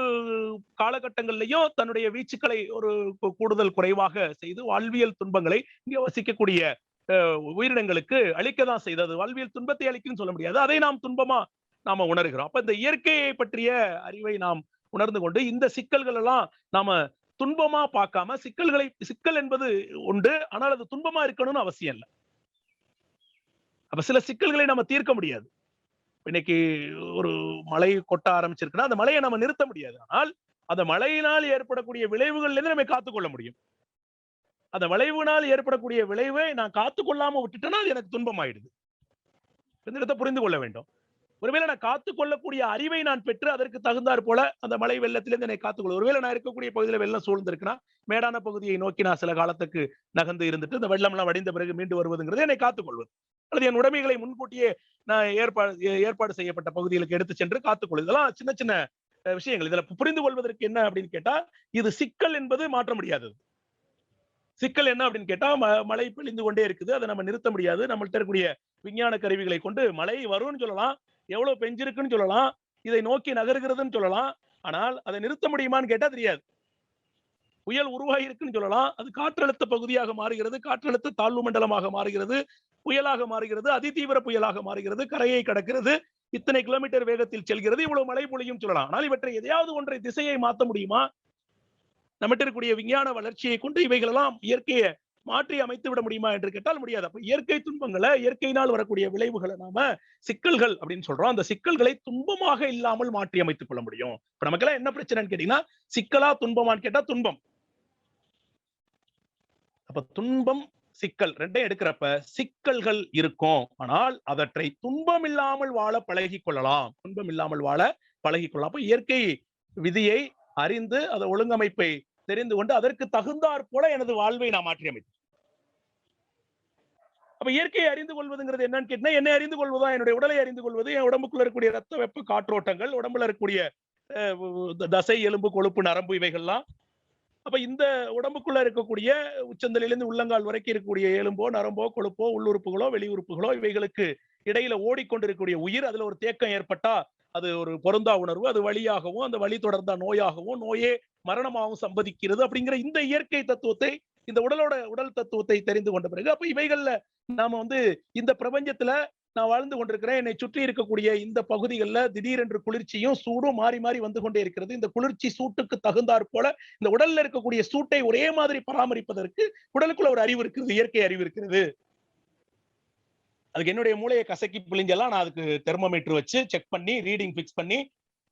S2: காலகட்டங்கள்லயும் தன்னுடைய வீச்சுக்களை ஒரு கூடுதல் குறைவாக செய்து வாழ்வியல் துன்பங்களை இங்கே வசிக்கக்கூடிய உயிரினங்களுக்கு அளிக்கதான் செய்தது. வாழ்வியல் துன்பத்தை அளிக்குன்னு சொல்ல முடியாது, அதை நாம் துன்பமா நாம உணர்கிறோம். அப்ப இந்த இயற்கையை பற்றிய அறிவை நாம் உணர்ந்து கொண்டு இந்த சிக்கல்கள் எல்லாம் நாம துன்பமா பார்க்காம, சிக்கல் என்பது உண்டு, ஆனால் அது துன்பமா இருக்கணும்னு அவசியம் இல்லை. அப்ப சில சிக்கல்களை நம்ம தீர்க்க முடியாது. இன்னைக்கு ஒரு மழை கொட்ட ஆரம்பிச்சிருக்குன்னா அந்த மழையை நம்ம நிறுத்த முடியாது. ஆனால் அந்த மழையினால் ஏற்படக்கூடிய விளைவுகள்ல இருந்து நம்ம காத்துக்கொள்ள முடியும். அந்த விளைவினால் ஏற்படக்கூடிய விளைவை நான் காத்துக்கொள்ளாம விட்டுட்டேன்னா அது எனக்கு துன்பம் ஆயிடுது. இந்த புரிந்து கொள்ள வேண்டும். ஒருவேளை நான் காத்துக்கொள்ளக்கூடிய அறிவை நான் பெற்று அதற்கு தகுந்தாற் போல அந்த மழை வெள்ளத்திலிருந்து என்னை காத்துக்கொள்ள, ஒருவேளை நான் இருக்கக்கூடிய பகுதியில வெள்ளம் சூழ்ந்திருக்குன்னா மேடான பகுதியை நோக்கி நான் சில காலத்துக்கு நகர்ந்து இருந்துட்டு இந்த வெள்ளம் எல்லாம் வடிந்த பிறகு மீண்டு வருவதுங்கிறது என்னை காத்துக்கொள்வது, அல்லது என் உடைமைகளை முன்கூட்டியே நான் ஏற்பாடு செய்யப்பட்ட பகுதிகளுக்கு எடுத்து சென்று காத்துக்கொள்வது. இதெல்லாம் சின்ன சின்ன விஷயங்கள். இதுல புரிந்து கொள்வதற்கு என்ன அப்படின்னு கேட்டா, இது சிக்கல் என்பது மாற்ற முடியாதது. சிக்கல் என்ன அப்படின்னு கேட்டா, மழை பெழிந்து கொண்டே இருக்குது, அதை நம்ம நிறுத்த முடியாது. நம்மள்ட்ட இருக்கக்கூடிய விஞ்ஞான கருவிகளை கொண்டு மழை வரும்னு சொல்லலாம், எவ்வளவு பெஞ்சிருக்குன்னு சொல்லலாம், இதை நோக்கி நகர்கிறதுன்னு சொல்லலாம். ஆனால் அதை நிறுத்த முடியுமான்னு கேட்டா தெரியாது. புயல் உருவாகி இருக்குன்னு சொல்லலாம், அது காற்றழுத்த பகுதியாக மாறுகிறது, காற்றழுத்த தாழ்வு மண்டலமாக மாறுகிறது, புயலாக மாறுகிறது, அதிதீவிர புயலாக மாறுகிறது, கரையை கடக்கிறது, இத்தனை கிலோமீட்டர் வேகத்தில் செல்கிறது, இவ்வளவு மழை பொழியும் சொல்லலாம். ஆனால் இவற்றை எதையாவது ஒன்றை திசையை மாற்ற முடியுமா? நம்மகிட்ட இருக்கக்கூடிய விஞ்ஞான வளர்ச்சியை கொண்டு இவைகள் எல்லாம் இயற்கையை மாற்றி அமைத்து விட முடியுமா என்று கேட்டால் முடியாது. அப்ப இயற்கை துன்பங்களை, இயற்கையினால் வரக்கூடிய விளைவுகளை நாம சிக்கல்கள் அப்படின்னு சொல்றோம். அந்த சிக்கல்களை துன்பமாக இல்லாமல் மாற்றி அமைத்துக் கொள்ள முடியும். இப்ப நமக்கெல்லாம் என்ன பிரச்சனைன்னு கேட்டீங்கன்னா, சிக்கலா துன்பமான்னு கேட்டா துன்பம். அப்ப துன்பம் சிக்கல் ரெண்டையும் எடுக்கிறப்ப சிக்கல்கள் இருக்கும். ஆனால் அவற்றை துன்பம் இல்லாமல் வாழ பழகிக் கொள்ளலாம். துன்பம் இல்லாமல் வாழ பழகிக் கொள்ளலாம். அப்ப இயற்கை விதியை அறிந்து அதை ஒழுங்கமைப்பை தெரிந்து கொண்டு அதற்கு தகுந்தாற் போல எனது வாழ்வை நான் மாற்றி அமைத்தேன். அப்ப இயற்கையை அறிந்து கொள்வதுங்கிறது என்னன்னு கேட்டா, என்னை அறிந்து கொள்வதா, என்னுடைய உடலை அறிந்து கொள்வது, என் உடம்புக்குள்ள இருக்கக்கூடிய ரத்த வெப்ப காற்றோட்டங்கள், உடம்புல இருக்கக்கூடிய தசை எலும்பு கொழுப்பு நரம்பு இவைகள்லாம். அப்ப இந்த உடம்புக்குள்ள இருக்கக்கூடிய உச்சந்தலையிலிருந்து உள்ளங்கால் வரைக்கும் இருக்கக்கூடிய எலும்போ நரம்போ கொழுப்போ உள்ளுறுப்புகளோ வெளி உறுப்புகளோ இவைகளுக்கு இடையில ஓடிக்கொண்டிருக்கக்கூடிய உயிர், அதுல ஒரு தேக்கம் ஏற்பட்டா அது ஒரு பொருந்தா உணர்வு, அது வலியாகவும் அந்த வலி தொடர்ந்த நோயாகவும் நோயே மரணமாகவும் சம்பதிக்கிறது. அப்படிங்கிற இந்த இயற்கை தத்துவத்தை, இந்த உடல் தத்துவத்தை தெரிந்து கொண்ட பிறகு அப்ப இவைகள்ல நாம இந்த பிரபஞ்சத்துல நான் வாழ்ந்து கொண்டிருக்கிறேன். என்னை சுற்றி இருக்கக்கூடிய இந்த பகுதிகளில் திடீரென்று குளிர்ச்சியும் சூடும் மாறி மாறி வந்து கொண்டே இருக்கிறது. இந்த குளிர்ச்சி சூட்டுக்கு தகுந்தாற் போல இந்த உடல்ல இருக்கக்கூடிய சூட்டை ஒரே மாதிரி பராமரிப்பதற்கு உடலுக்குள்ள ஒரு அறிவு இருக்கிறது, இயற்கை அறிவு இருக்கிறது. அதுக்கு என்னுடைய மூளையை கசக்கி பிழிஞ்செல்லாம் நான் அதுக்கு தெர்மோமீட்டர் வச்சு செக் பண்ணி ரீடிங் பிக்ஸ் பண்ணி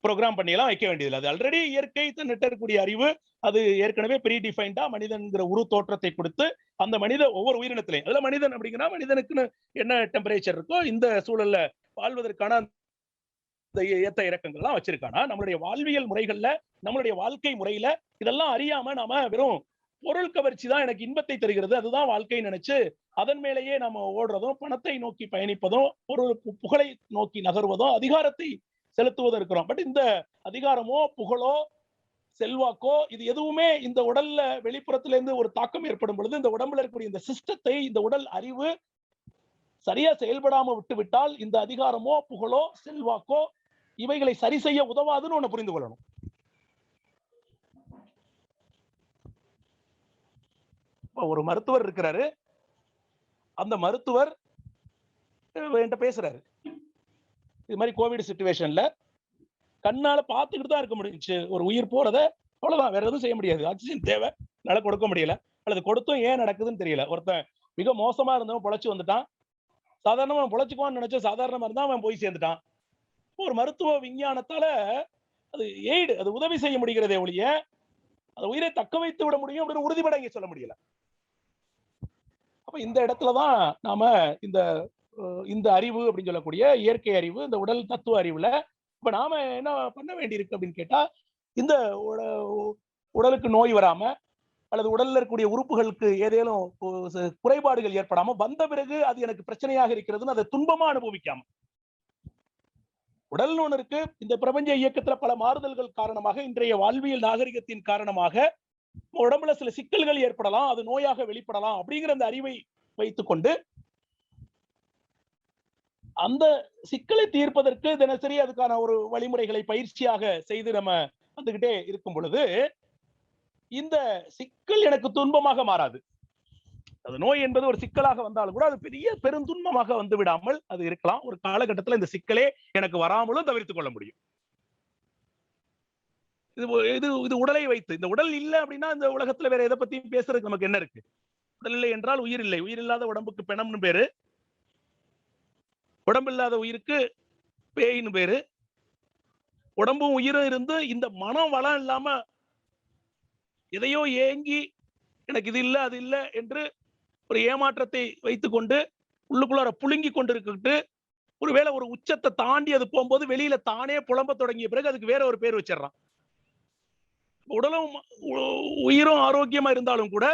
S2: ப்ரோக்ராம் பண்ணி எல்லாம் வைக்க வேண்டியதில்லை. அது ஆல்ரெடி இயற்கை இருக்கக்கூடிய அறிவு. அது ஏற்கனவே ப்ரீ டிஃபைன்டா மனிதன்கிற உரு தோற்றத்தை கொடுத்து அந்த மனித ஒவ்வொரு உயிரினத்திலையும், அதுல மனிதன் அப்படிங்கன்னா மனிதனுக்குன்னு என்ன டெம்பரேச்சர் இருக்கோ இந்த சூழல்ல வாழ்வதற்கான ஏத்த இறக்கங்கள்லாம் வச்சிருக்கானா. நம்மளுடைய வாழ்வியல் முறைகள்ல, நம்மளுடைய வாழ்க்கை முறையில இதெல்லாம் அறியாம நாம வெறும் பொருள் கவர்ச்சி தான் எனக்கு இன்பத்தை தருகிறது, அதுதான் வாழ்க்கை நினைச்சு அதன் மேலேயே நம்ம ஓடுறதும், பணத்தை நோக்கி பயணிப்பதும், பொருள் புகழை நோக்கி நகர்வதும், அதிகாரத்தை செலுத்துவதும் இருக்கிறோம். பட் இந்த அதிகாரமோ புகழோ செல்வாக்கோ இது எதுவுமே இந்த உடல்ல வெளிப்புறத்துல இருந்து ஒரு தாக்கம் ஏற்படும் பொழுது இந்த உடம்புல இருக்கக்கூடிய இந்த சிஸ்டத்தை, இந்த உடல் அறிவு சரியா செயல்படாம விட்டு விட்டால் இந்த அதிகாரமோ புகழோ செல்வாக்கோ இவைகளை சரி செய்ய உதவாதுன்னு ஒண்ணு புரிந்து கொள்ளணும். ஒரு மருத்துவர் இருக்கிறாரு. அந்த மருத்துவர் என்கிட்ட பேசுறாரு. இது மாதிரி கோவிட் சிச்சுவேஷன்ல கண்ணால பார்த்துக்கிட்டு தான் இருக்க முடிஞ்சுச்சு. ஒரு உயிர் போறத அவ்வளவுதான், வேற எதுவும் செய்ய முடியாது. ஆக்சிஜன் தேவை, என்னால கொடுக்க முடியல. அல்லது கொடுத்தும் ஏன் நடக்குதுன்னு தெரியல. ஒருத்தன் மிக மோசமா இருந்தவன் பொழைச்சு வந்துட்டான். சாதாரணமா அவன் பொழைச்சுக்குவான்னு நினைச்ச சாதாரணமா இருந்தா அவன் போய் சேர்ந்துட்டான். ஒரு மருத்துவ விஞ்ஞானத்தால அது எய்டு, அது உதவி செய்ய முடிகிறதே ஒழிய அந்த உயிரை தக்க வைத்து விட முடியும் அப்படின்னு உறுதிபட இங்க சொல்ல முடியல. அப்ப இந்த இடத்துலதான் நாம இந்த அறிவு அப்படின்னு சொல்லக்கூடிய இயற்கை அறிவு, இந்த உடல் தத்துவ அறிவுல இப்ப நாம என்ன பண்ண வேண்டியிருக்கு அப்படின்னு கேட்டா, இந்த உடலுக்கு நோய் வராம அல்லது உடல்ல இருக்கக்கூடிய உறுப்புகளுக்கு ஏதேனும் குறைபாடுகள் ஏற்படாம வந்த பிறகு அது எனக்கு பிரச்சனையாக இருக்கிறதுன்னு அதை துன்பமா அனுபவிக்காம, உடல்னு ஒண்ணு இருக்கு. இந்த பிரபஞ்ச இயக்கத்துல பல மாறுதல்கள் காரணமாக, இன்றைய வாழ்வியல் நாகரிகத்தின் காரணமாக உடம்புல சில சிக்கல்கள் ஏற்படலாம், அது நோயாக வெளிப்படலாம். அப்படிங்கிற அந்த அறிவை வைத்துக்கொண்டு அந்த சிக்கலை தீர்ப்பதற்கு தினசரி அதுக்கான ஒரு வழிமுறைகளை பயிற்சியாக செய்து நம்ம வந்துகிட்டே இருக்கும் பொழுது இந்த சிக்கல் எனக்கு துன்பமாக மாறாது. அது நோய் என்பது ஒரு சிக்கலாக வந்தாலும் கூட அது பெரிய பெருந்துன்பமாக வந்து விடாமல் அது இருக்கலாம். ஒரு காலகட்டத்தில் இந்த சிக்கலே எனக்கு வராமலும் தவிர்த்துக் கொள்ள முடியும். இது உடலை வைத்து, இந்த உடல் இல்லை அப்படின்னா இந்த உலகத்துல வேற எதை பத்தியும் பேசுறதுக்கு நமக்கு என்ன இருக்கு? உடல் இல்லை என்றால் உயிர் இல்லை. உயிர் இல்லாத உடம்புக்கு பிணம்னு பேரு, உடம்பு இல்லாத உயிருக்கு பேயின்னு பேரு. உடம்பும் உயிரும் இருந்து இந்த மனம் வளம் இல்லாம எதையோ ஏங்கி எனக்கு இது இல்லை அது இல்லை என்று ஒரு ஏமாற்றத்தை வைத்துக் கொண்டு உள்ளுக்குள்ளார புழுங்கி கொண்டிருக்கிட்டு ஒருவேளை ஒரு உச்சத்தை தாண்டி அது போகும்போது வெளியில தானே புலம்ப தொடங்கிய பிறகு அதுக்கு வேற ஒரு பேர் வச்சிடறான். உடலும் உயிரும் ஆரோக்கியமா இருந்தாலும் கூட,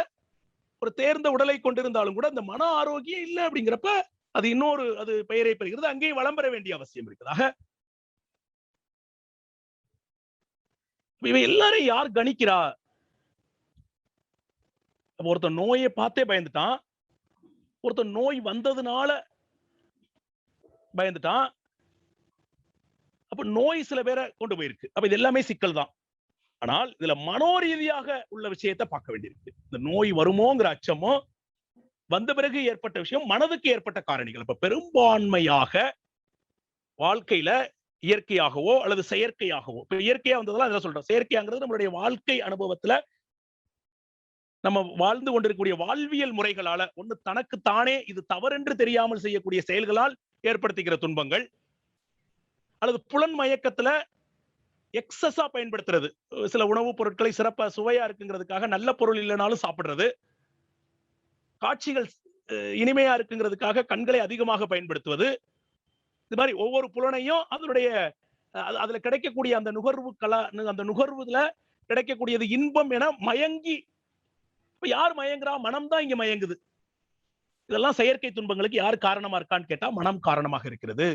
S2: ஒரு தேர்ந்த உடலை கொண்டிருந்தாலும் கூட அந்த மன ஆரோக்கியம் இல்லை அப்படிங்கிறப்ப அது இன்னொரு அது பெயரை பெறுகிறது. அங்கேயும் வளம் பெற வேண்டிய அவசியம் இருக்கிறதாக. இவை எல்லாரும் யார் கணிக்கிறா? ஒருத்தன் நோயை பார்த்தே பயந்துட்டான், ஒருத்தன் நோய் வந்ததுனால பயந்துட்டான். அப்ப நோய் சில பேரை கொண்டு போயிருக்கு. அப்ப இது எல்லாமே சிக்கல் தான். ஆனால் இதுல மனோரீதியாக உள்ள விஷயத்தை பார்க்க வேண்டியிருக்கு. இந்த நோய் வருமோங்கிற அச்சமோ வந்த பிறகு ஏற்பட்ட விஷயம், மனதுக்கு ஏற்பட்ட காரணிகள். இப்ப பெரும்பான்மையாக வாழ்க்கையில இயற்கையாகவோ அல்லது செயற்கையாகவோ, இப்ப இயற்கையா வந்ததெல்லாம் சொல்றோம். செயற்கையாங்கிறது நம்மளுடைய வாழ்க்கை அனுபவத்துல நம்ம வாழ்ந்து கொண்டிருக்கக்கூடிய வாழ்வியல் முறைகளால, ஒண்ணு தனக்கு தானே இது தவறென்று தெரியாமல் செய்யக்கூடிய செயல்களால் ஏற்படுத்திக்கிற துன்பங்கள், அல்லது புலன் மயக்கத்துல எக்ஸஸா பயன்படுத்துறது. சில உணவுப் பொருட்களை சிறப்பா சுவையா இருக்குங்கிறதுக்காக நல்ல பொருள் இல்லைனாலும் சாப்பிடுறது, காட்சிகள் இனிமையா இருக்குங்கிறதுக்காக கண்களை அதிகமாக பயன்படுத்துவது, இது மாதிரி ஒவ்வொரு புலனையும் அதனுடைய அதுல கிடைக்கக்கூடிய அந்த அந்த நுகர்வுல கிடைக்கக்கூடியது இன்பம் என மயங்கி, இப்ப யார் மயங்குறா? மனம் தான் இங்க மயங்குது. இதெல்லாம் செயற்கை துன்பங்களுக்கு யார் காரணமா இருக்கான்னு கேட்டா மனம் காரணமாக இருக்கிறது.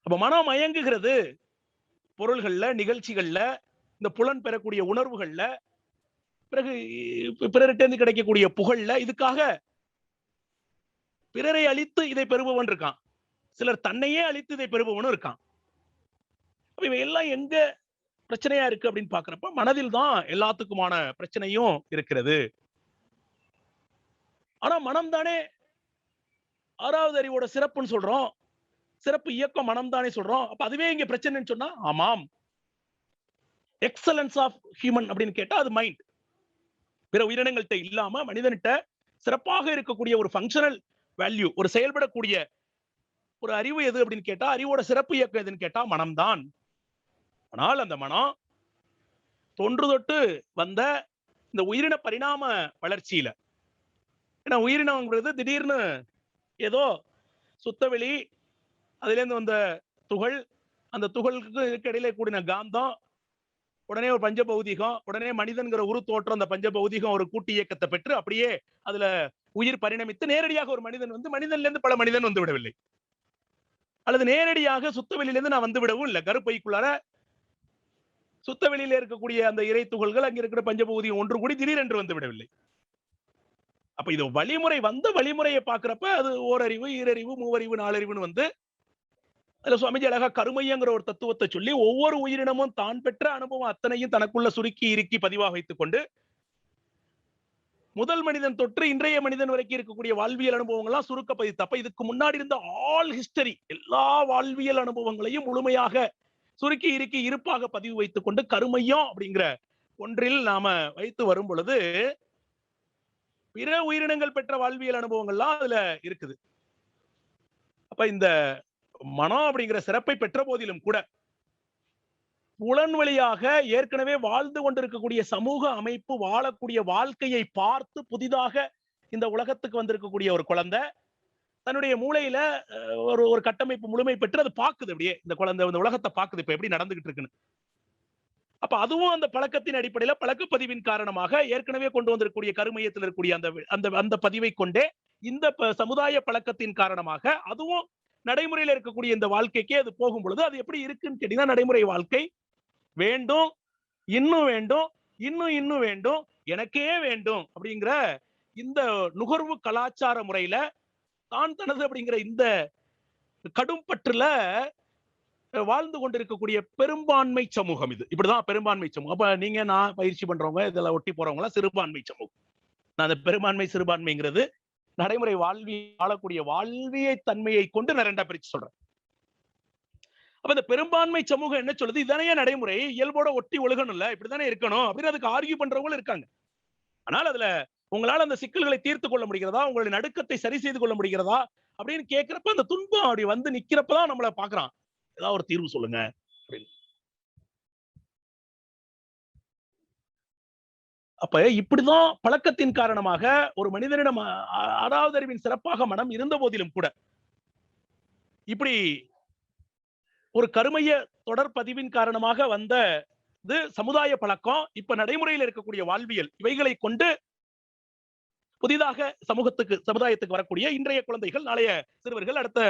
S2: அப்ப மனம் மயங்குகிறது பொருள்கள்ல, நிகழ்ச்சிகள்ல, இந்த புலன் பெறக்கூடிய உணர்வுகள்ல, பிறகு பிறர்கிட்ட கிடைக்கக்கூடிய புகழ்ல. இதுக்காக பிறரை அழித்து இதை பெறுபவன் இருக்கான், சிலர் தன்னையே அழித்து இதை பெறுபவனும் இருக்கான். இவை எல்லாம் எங்க பிரச்சனையா இருக்கு அப்படின்னு பாக்குறப்ப மனதில் தான் எல்லாத்துக்குமான பிரச்சனையும் இருக்கிறது. ஆனா மனம் தானே ஆறாவது அறிவோட சிறப்புன்னு சொல்றோம், சிறப்பு இயக்கம் மனம் தானே சொல்றோம். அப்ப அதுவே இங்க பிரச்சனைன்னு சொன்னா, ஆமாம், எக்ஸலன்ஸ் ஆஃப் ஹியூமன் அப்படின்னு கேட்டா அது மைண்ட். பிற உயிரினங்கள்கிட்ட இல்லாம மனிதன்கிட்ட சிறப்பாக இருக்கக்கூடிய ஒரு ஃபங்க்ஷனல் வேல்யூ, ஒரு செயல்படக்கூடிய ஒரு அறிவு எது அப்படின்னு கேட்டா, அறிவோட சிறப்பு இயக்கம் எதுன்னு கேட்டா மனம்தான். ஆனால் அந்த மனம் தொன்று தொட்டு வந்த இந்த உயிரின பரிணாம வளர்ச்சியில, ஏன்னா உயிரினம்ங்கிறது திடீர்னு ஏதோ சுத்தவெளி, அதுல இருந்து வந்த துகள், அந்த துகளுக்கு இடையில கூடின காந்தம், உடனே ஒரு பஞ்ச பௌதிகம், உடனே மனிதன்கிற உரு தோற்றம், அந்த பஞ்ச பௌதிகம் ஒரு கூட்டு இயக்கத்தை பெற்று அப்படியே அதுல உயிர் பரிணமித்து நேரடியாக ஒரு மனிதன் வந்து, மனிதன்ல இருந்து பல மனிதன் வந்து விடவில்லை, அல்லது நேரடியாக சுத்தவெளியிலிருந்து நான் வந்து விடவும் இல்லை. கருப்பைக்குள்ளார சுத்தவெளியில இருக்கக்கூடிய அந்த இறை துகள்கள், அங்க இருக்கிற பஞ்சபூதியம் ஒன்று கூடி திடீரென்று வந்து விடவில்லை. அப்ப இது வழிமுறை, வந்த வழிமுறையை பார்க்கிறப்ப அது ஓரறிவு, ஈரறிவு, மூவறிவு, நாலறிவுன்னு வந்து, அதுல சுவாமிஜி அழகா கருமையங்கிற ஒரு தத்துவத்தை சொல்லி ஒவ்வொரு உயிரினமும் தான் பெற்ற அனுபவம் அத்தனையும் தனக்குள்ள சுருக்கி இறுக்கி பதிவாக வைத்துக் கொண்டு, முதல் மனிதன் தொற்று இன்றைய மனிதன் வரைக்கும் இருக்கக்கூடிய வாழ்வியல் அனுபவங்கள்லாம் சுருக்க பதித்து, அப்ப இதுக்கு முன்னாடி இருந்த ஆல் ஹிஸ்டரி, எல்லா வாழ்வியல் அனுபவங்களையும் முழுமையாக சுருக்கி இறுக்கி இருப்பாக பதிவு வைத்துக் கொண்டு கருமையம் அப்படிங்கிற ஒன்றில் நாம வைத்து வரும் பொழுது, பிற உயிரினங்கள் பெற்ற வாழ்வியல் அனுபவங்கள்லாம் அதுல இருக்குது. அப்ப இந்த மனம் அப்படிங்கிற சிறப்பை பெற்ற போதிலும் கூட, புலன் வழியாக ஏற்கனவே வாழ்ந்து கொண்டிருக்கக்கூடிய சமூக அமைப்பு, வாழக்கூடிய வாழ்க்கையை பார்த்து புதிதாக இந்த உலகத்துக்கு வந்திருக்கக்கூடிய ஒரு குழந்தை தன்னுடைய மூளையில ஒரு கட்டமைப்பு முழுமை பெற்று அது பாக்குது, அப்படியே இந்த குழந்தை இந்த உலகத்தை பாக்குது, இப்ப எப்படி நடந்துகிட்டு இருக்குன்னு. அப்ப அதுவும் அந்த பழக்கத்தின் அடிப்படையில, பழக்கப்பதிவின் காரணமாக ஏற்கனவே கொண்டு வந்திருக்கக்கூடிய கருமையத்தில் இருக்கக்கூடிய அந்த பதிவை கொண்டே இந்த சமுதாய பழக்கத்தின் காரணமாக அதுவும் நடைமுறையில இருக்கக்கூடிய இந்த வாழ்க்கைக்கே அது போகும் பொழுது அது எப்படி இருக்குன்னு கேட்டீங்கன்னா, நடைமுறை வாழ்க்கை வேண்டும், இன்னும் வேண்டும், இன்னும் வேண்டும், எனக்கே வேண்டும் அப்படிங்கிற இந்த நுகர்வு கலாச்சார முறையில தான் தனது அப்படிங்கிற இந்த கடும் பற்றுல வாழ்ந்து கொண்டிருக்கக்கூடிய பெரும்பான்மை சமூகம் இது. இப்படிதான் பெரும்பான்மை சமூகம். அப்ப நீங்க, நான் பயிற்சி பண்றவங்க, இதெல்லாம் ஒட்டி போறவங்க சிறுபான்மை சமூகம். நான் அந்த பெரும்பான்மை சிறுபான்மைங்கிறது நடைமுறை வாழக்கூடிய வாழ்வியை தன்மையை கொண்டு நான் ரெண்டா பிரிச்சு சொல்றேன். அப்ப இந்த பெரும்பான்மை சமூகம் என்ன சொல்லுது? இதானே நடைமுறை, இயல்போட ஒட்டி ஒழுகணும்ல, இப்படித்தானே இருக்கணும் அப்படின்னு அதுக்கு ஆர்கியூ பண்றவங்களும் இருக்காங்க. ஆனால் அதுல உங்களால அந்த சிக்கல்களை தீர்த்து கொள்ள முடிகிறதா, உங்களுடைய நடுக்கத்தை சரி செய்து கொள்ள முடிகிறதா அப்படின்னு கேட்கிறப்ப, அந்த துன்பம் அப்படி வந்து நிக்கிறப்பதான் நம்மள பாக்குறான், ஏதாவது ஒரு தீர்வு சொல்லுங்க அப்படின்னு. அப்ப இப்படிதான் பழக்கத்தின் காரணமாக ஒரு மனிதனிடம் ஆறாவது அறிவின் சிறப்பாக மனம் இருந்த போதிலும் கூட, இப்படி ஒரு கருமைய தொடர் பதிவின் காரணமாக வந்த சமுதாய பழக்கம், இப்ப நடைமுறையில் இருக்கக்கூடிய வாழ்வியல், இவைகளை கொண்டு புதிதாக சமுதாயத்துக்கு வரக்கூடிய இன்றைய குழந்தைகள், நாளைய சிறுவர்கள், அடுத்த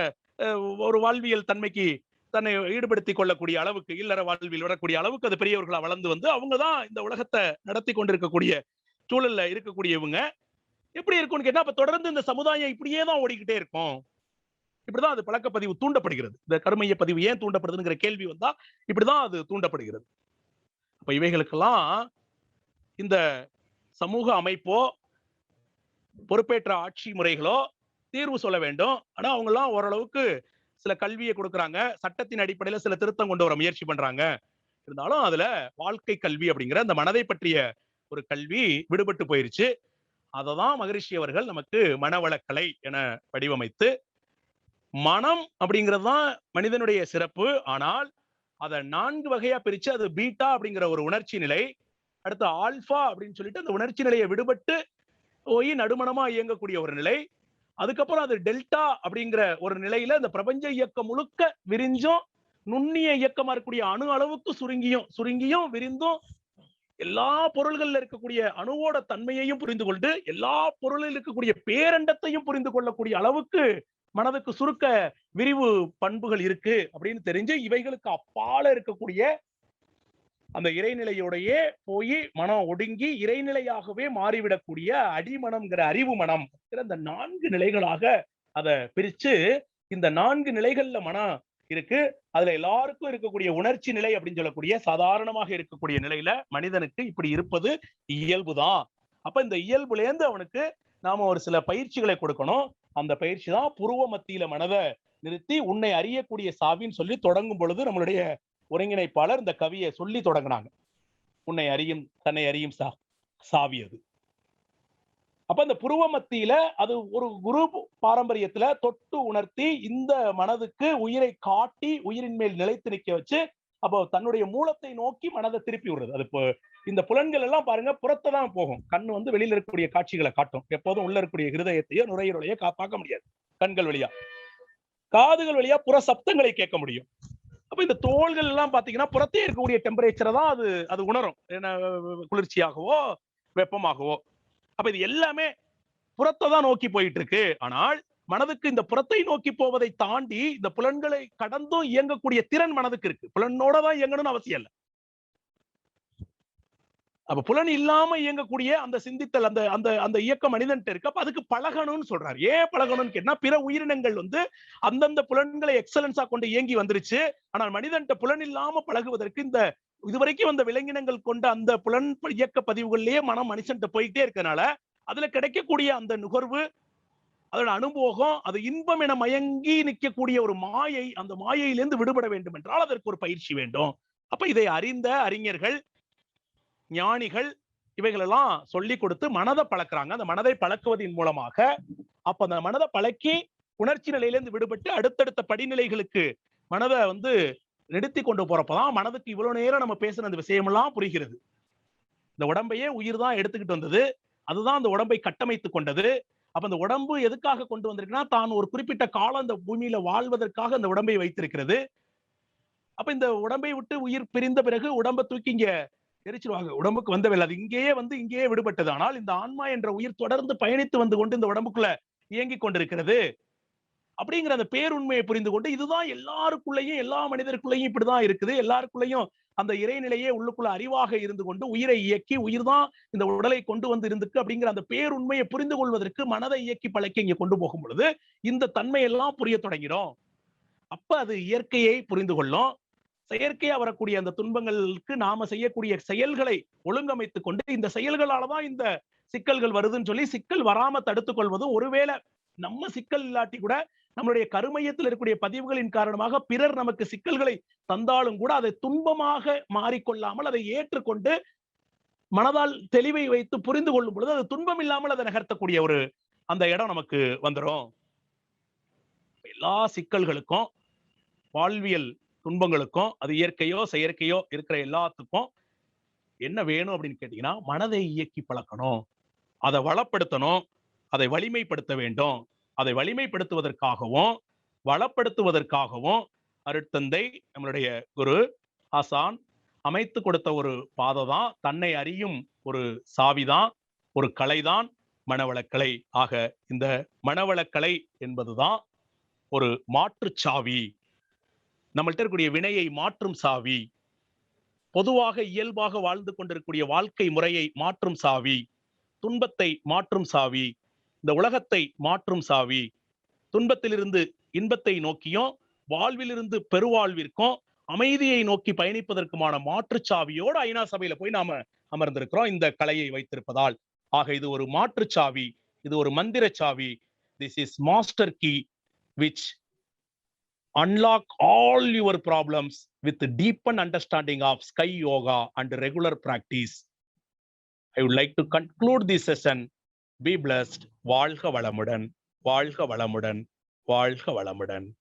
S2: ஒரு வாழ்வியல் தன்மைக்கு தன்னை ஈடுபடுத்திக் கொள்ளக்கூடிய அளவுக்கு, இல்லற வாழ்வில் வரக்கூடிய அளவுக்கு அது பெரியவர்களா வளர்ந்து வந்து அவங்கதான் இந்த உலகத்தை நடத்தி கொண்டிருக்கக்கூடிய சூழல்ல இருக்கக்கூடியவங்க. எப்படி இருக்கும்னு கேட்டா, அப்ப தொடர்ந்து இந்த சமுதாயம் இப்படியே தான் ஓடிக்கிட்டே இருக்கும். இப்படிதான் அது பழக்கப்பதிவு தூண்டப்படுகிறது. இந்த கருமைய பதிவு ஏன் தூண்டப்படுதுங்கிற கேள்வி வந்தா இப்படிதான் அது தூண்டப்படுகிறது. அப்ப இவைகளுக்கெல்லாம் இந்த சமூக அமைப்போ பொறுப்பேற்ற ஆட்சி முறைகளோ தீர்வு சொல்ல வேண்டும். ஆனா அவங்க எல்லாம் ஓரளவுக்கு சில கல்வியை கொடுக்கறாங்க, சட்டத்தின் அடிப்படையில சில திருத்தம் கொண்டு வர முயற்சி பண்றாங்க. இருந்தாலும் அதுல வாழ்க்கை கல்வி அப்படிங்கிற அந்த மனதை பற்றிய ஒரு கல்வி விடுபட்டு போயிருச்சு. அததான் மகரிஷி அவர்கள் நமக்கு மனவளக்கலை என வடிவமைத்து, மனம் அப்படிங்கிறது தான் மனிதனுடைய சிறப்பு. ஆனால் அதை 4 வகையா பிரிச்சு, அது பீட்டா அப்படிங்கிற ஒரு உணர்ச்சி நிலை, அடுத்து ஆல்பா அப்படின்னு சொல்லிட்டு அந்த உணர்ச்சி நிலையை விடுபட்டு போய் நடுமணமா இயங்கக்கூடிய ஒரு நிலை, அதுக்கப்புறம் அது டெல்டா அப்படிங்கிற ஒரு நிலையில இந்த பிரபஞ்ச இயக்கம் முழுக்க விரிஞ்சும், நுண்ணிய இயக்கமா இருக்கக்கூடிய அணு அளவுக்கு சுருங்கியும் விரிந்தும் எல்லா பொருள்கள்ல இருக்கக்கூடிய அணுவோட தன்மையையும் புரிந்து கொண்டு, எல்லா பொருளில் இருக்கக்கூடிய பேரண்டத்தையும் புரிந்து கொள்ளக்கூடிய அளவுக்கு மனதுக்கு சுருக்க விரிவு பண்புகள் இருக்கு அப்படின்னு தெரிஞ்சு, இவைகளுக்கு அப்பால இருக்கக்கூடிய அந்த இறைநிலையோடையே போய் மனம் ஒடுங்கி இறைநிலையாகவே மாறிவிடக்கூடிய அடிமனம்ங்கிற அறிவு மனம் இந்த 4 நிலைகளாக அதை பிரிச்சு, இந்த 4 நிலைகள்ல மனம் இருக்கு. அதுல எல்லாருக்கும் இருக்கக்கூடிய உணர்ச்சி நிலை அப்படின்னு சொல்லக்கூடிய சாதாரணமாக இருக்கக்கூடிய நிலையில மனிதனுக்கு இப்படி இருப்பது இயல்புதான். அப்ப இந்த இயல்புலேருந்து அவனுக்கு நாம ஒரு சில பயிற்சிகளை கொடுக்கணும். அந்த பயிற்சி தான் புருவ மத்தியில மனதை நிறுத்தி உன்னை அறியக்கூடிய சாவின்னு சொல்லி தொடங்கும் பொழுது நம்மளுடைய ஒருங்கிணைப்பாளர் இந்த கவியை சொல்லி தொடங்கினாங்க. உன்னை அறியும் தன்னை அறியும் சாவி அது. அப்ப அந்த புருவ மத்தியில அது ஒரு குரு பாரம்பரியத்துல தொட்டு உணர்த்தி இந்த மனதுக்கு உயிரை காட்டி உயிரின் மேல் நிலைத்து நிற்க வச்சு, அப்போ தன்னுடைய மூலத்தை நோக்கி மனதை திருப்பி விடுறது. அது இப்போ இந்த புலன்கள் எல்லாம் பாருங்க புறத்தை தான் போகும். கண்ணு வந்து வெளியில இருக்கக்கூடிய காட்சிகளை காட்டும். எப்போதும் உள்ள இருக்கக்கூடிய ஹிருதயத்தையோ நுரையீரலையோ பார்க்க முடியாது கண்கள் வழியா. காதுகள் வழியா புற சப்தங்களை கேட்க முடியும். அப்ப இந்த தோள்கள் எல்லாம் பாத்தீங்கன்னா புறத்தே இருக்கக்கூடிய டெம்பரேச்சரை தான் அது உணரும், குளிர்ச்சியாகவோ வெப்பமாகவோ. அப்ப இது எல்லாமே புறத்தை தான் நோக்கி போயிட்டு இருக்கு. ஆனால் மனதுக்கு இந்த புறத்தை நோக்கி போவதை தாண்டி இந்த புலன்களை கடந்தும் இயங்கக்கூடிய திறன் மனதுக்கு இருக்கு. புலனோட தான் இயங்கணும்னு அவசியம் இல்லை. அப்ப புலன் இல்லாம இயங்கக்கூடிய அந்த சிந்தித்தல் அந்த அந்த அந்த இயக்கம் மனிதன்ட்ட இருக்கு. அப்ப அதுக்கு பழகணும்னு சொல்றாரு. ஏன் பழகணும்னு கேட்டா, பிற உயிரினங்கள் வந்து அந்தந்த புலன்களை எக்ஸலன்ஸா கொண்டு இயங்கி வந்துருச்சு. ஆனால் மனிதன்ட்ட புலன் இல்லாம பழகுவதற்கு இந்த இதுவரைக்கும் வந்த விலங்கினங்கள் கொண்ட அந்த புலன் இயக்க பதிவுகள்லயே மனம் மனுஷன்ட்ட போயிட்டே இருக்கனால அதுல கிடைக்கக்கூடிய அந்த நுகர்வு, அதோட அனுபவம், அது இன்பம் என மயங்கி நிற்கக்கூடிய ஒரு மாயை, அந்த மாயையிலிருந்து விடுபட வேண்டும் என்றால் அதற்கு ஒரு பயிற்சி வேண்டும். அப்ப இதை அறிந்த அறிஞர்கள், ஞானிகள் இவைகளெல்லாம் சொல்லி கொடுத்து மனதை பழக்கிறாங்க. அந்த மனதை பழக்குவதன் மூலமாக அப்ப அந்த மனதை பழக்கி உணர்ச்சி நிலையிலிருந்து விடுபட்டு அடுத்தடுத்த படிநிலைகளுக்கு மனதை வந்து நிறுத்தி கொண்டு போறப்பதான் மனதுக்கு இவ்வளவு நேரம் நம்ம பேசுன அந்த விஷயமெல்லாம் புரிகிறது. இந்த உடம்பையே உயிர் தான் எடுத்துக்கிட்டு வந்தது, அதுதான் அந்த உடம்பை கட்டமைத்து கொண்டது. அப்ப அந்த உடம்பு எதுக்காக கொண்டு வந்திருக்குன்னா, தான் ஒரு குறிப்பிட்ட காலம் இந்த பூமியில வாழ்வதற்காக அந்த உடம்பை வைத்திருக்கிறது. அப்ப இந்த உடம்பை விட்டு உயிர் பிரிந்த பிறகு உடம்பை தூக்கி இங்க எரிச்சிருவாங்க. உடம்புக்கு வந்தவில்லை, அது இங்கேயே விடுபட்டது. ஆனால் இந்த ஆன்மா என்ற உயிர் தொடர்ந்து பயணித்து வந்து கொண்டு இந்த உடம்புக்குள்ள இயங்கிக் கொண்டிருக்கிறது அப்படிங்கிற அந்த பேருண்மையை புரிந்து கொண்டு, இதுதான் எல்லாருக்குள்ளேயும் எல்லா மனிதருக்குள்ளேயும் இப்படிதான் இருக்குது. எல்லாருக்குள்ளேயும் அந்த இறைநிலையே உள்ளுக்குள்ள அறிவாக இருந்து கொண்டு உயிரை இயக்கி உயிர் தான் இந்த உடலை கொண்டு வந்து இருந்துக்கு அப்படிங்கிற அந்த பேருண்மையை புரிந்து கொள்வதற்கு மனதை இயக்கி பழக்கி இங்க கொண்டு போகும் பொழுது இந்த தன்மையெல்லாம் புரிய தொடங்கிடும். அப்ப அது இயற்கையை புரிந்து கொள்ளும். செயற்கையா வரக்கூடிய அந்த துன்பங்களுக்கு நாம செய்யக்கூடிய செயல்களை ஒழுங்கமைத்துக் கொண்டு, இந்த செயல்களாலதான் இந்த சிக்கல்கள் வருதுன்னு சொல்லி சிக்கல் வராம தடுத்துக் கொள்வது. ஒருவேளை நம்ம சிக்கல் இல்லாட்டி கூட நம்மளுடைய கருமையத்தில் இருக்கக்கூடிய பதிவுகளின் காரணமாக பிறர் நமக்கு சிக்கல்களை தந்தாலும் கூட அதை துன்பமாக மாறிக்கொள்ளாமல் அதை ஏற்றுக்கொண்டு மனதால் தெளிவை வைத்து புரிந்து கொள்ளும் பொழுது அது துன்பம் இல்லாமல் அதை நகர்த்தக்கூடிய ஒரு அந்த இடம் நமக்கு வந்துடும். எல்லா சிக்கல்களுக்கும், வாழ்வியல் துன்பங்களுக்கும், அது இயற்கையோ செயற்கையோ இருக்கிற எல்லாத்துக்கும் என்ன வேணும் அப்படின்னு கேட்டீங்கன்னா, மனதை இயக்கி பழக்கணும், அதை வளப்படுத்தணும், அதை வலிமைப்படுத்த வேண்டும். அதை வலிமைப்படுத்துவதற்காகவும் வளப்படுத்துவதற்காகவும் அருட்தந்தை நம்மளுடைய குரு ஆசான் அமைத்து கொடுத்த ஒரு பாதை தான், தன்னை அறியும் ஒரு சாவிதான், ஒரு கலைதான் மனவளக்கலை. ஆக இந்த மனவளக்கலை என்பதுதான் ஒரு மாற்றுச் சாவி, நம்மள்ட்ட இருக்கக்கூடிய வினையை மாற்றும் சாவி, பொதுவாக இயல்பாக வாழ்ந்து கொண்டிருக்கக்கூடிய வாழ்க்கை முறையை மாற்றும் சாவி, துன்பத்தை மாற்றும் சாவி, இந்த உலகத்தை மாற்றும் சாவி, துன்பத்திலிருந்து இன்பத்தை நோக்கியும் வாழ்விலிருந்து பெருவாழ்விற்கும் அமைதியை நோக்கி பயணிப்பதற்குமான மாற்றுச்சாவியோடு ஐநா சபையில போய் நாம அமர்ந்திருக்கிறோம் இந்த கலையை வைத்திருப்பதால். ஆக இது ஒரு மாற்றுச்சாவி, இது ஒரு மந்திர சாவி. This is master key which unlock all your problems with deepened understanding of sky yoga and regular practice. I would like to conclude this session. Be blessed. வாழ்க வளமுடன், வாழ்க வளமுடன், வாழ்க வளமுடன்.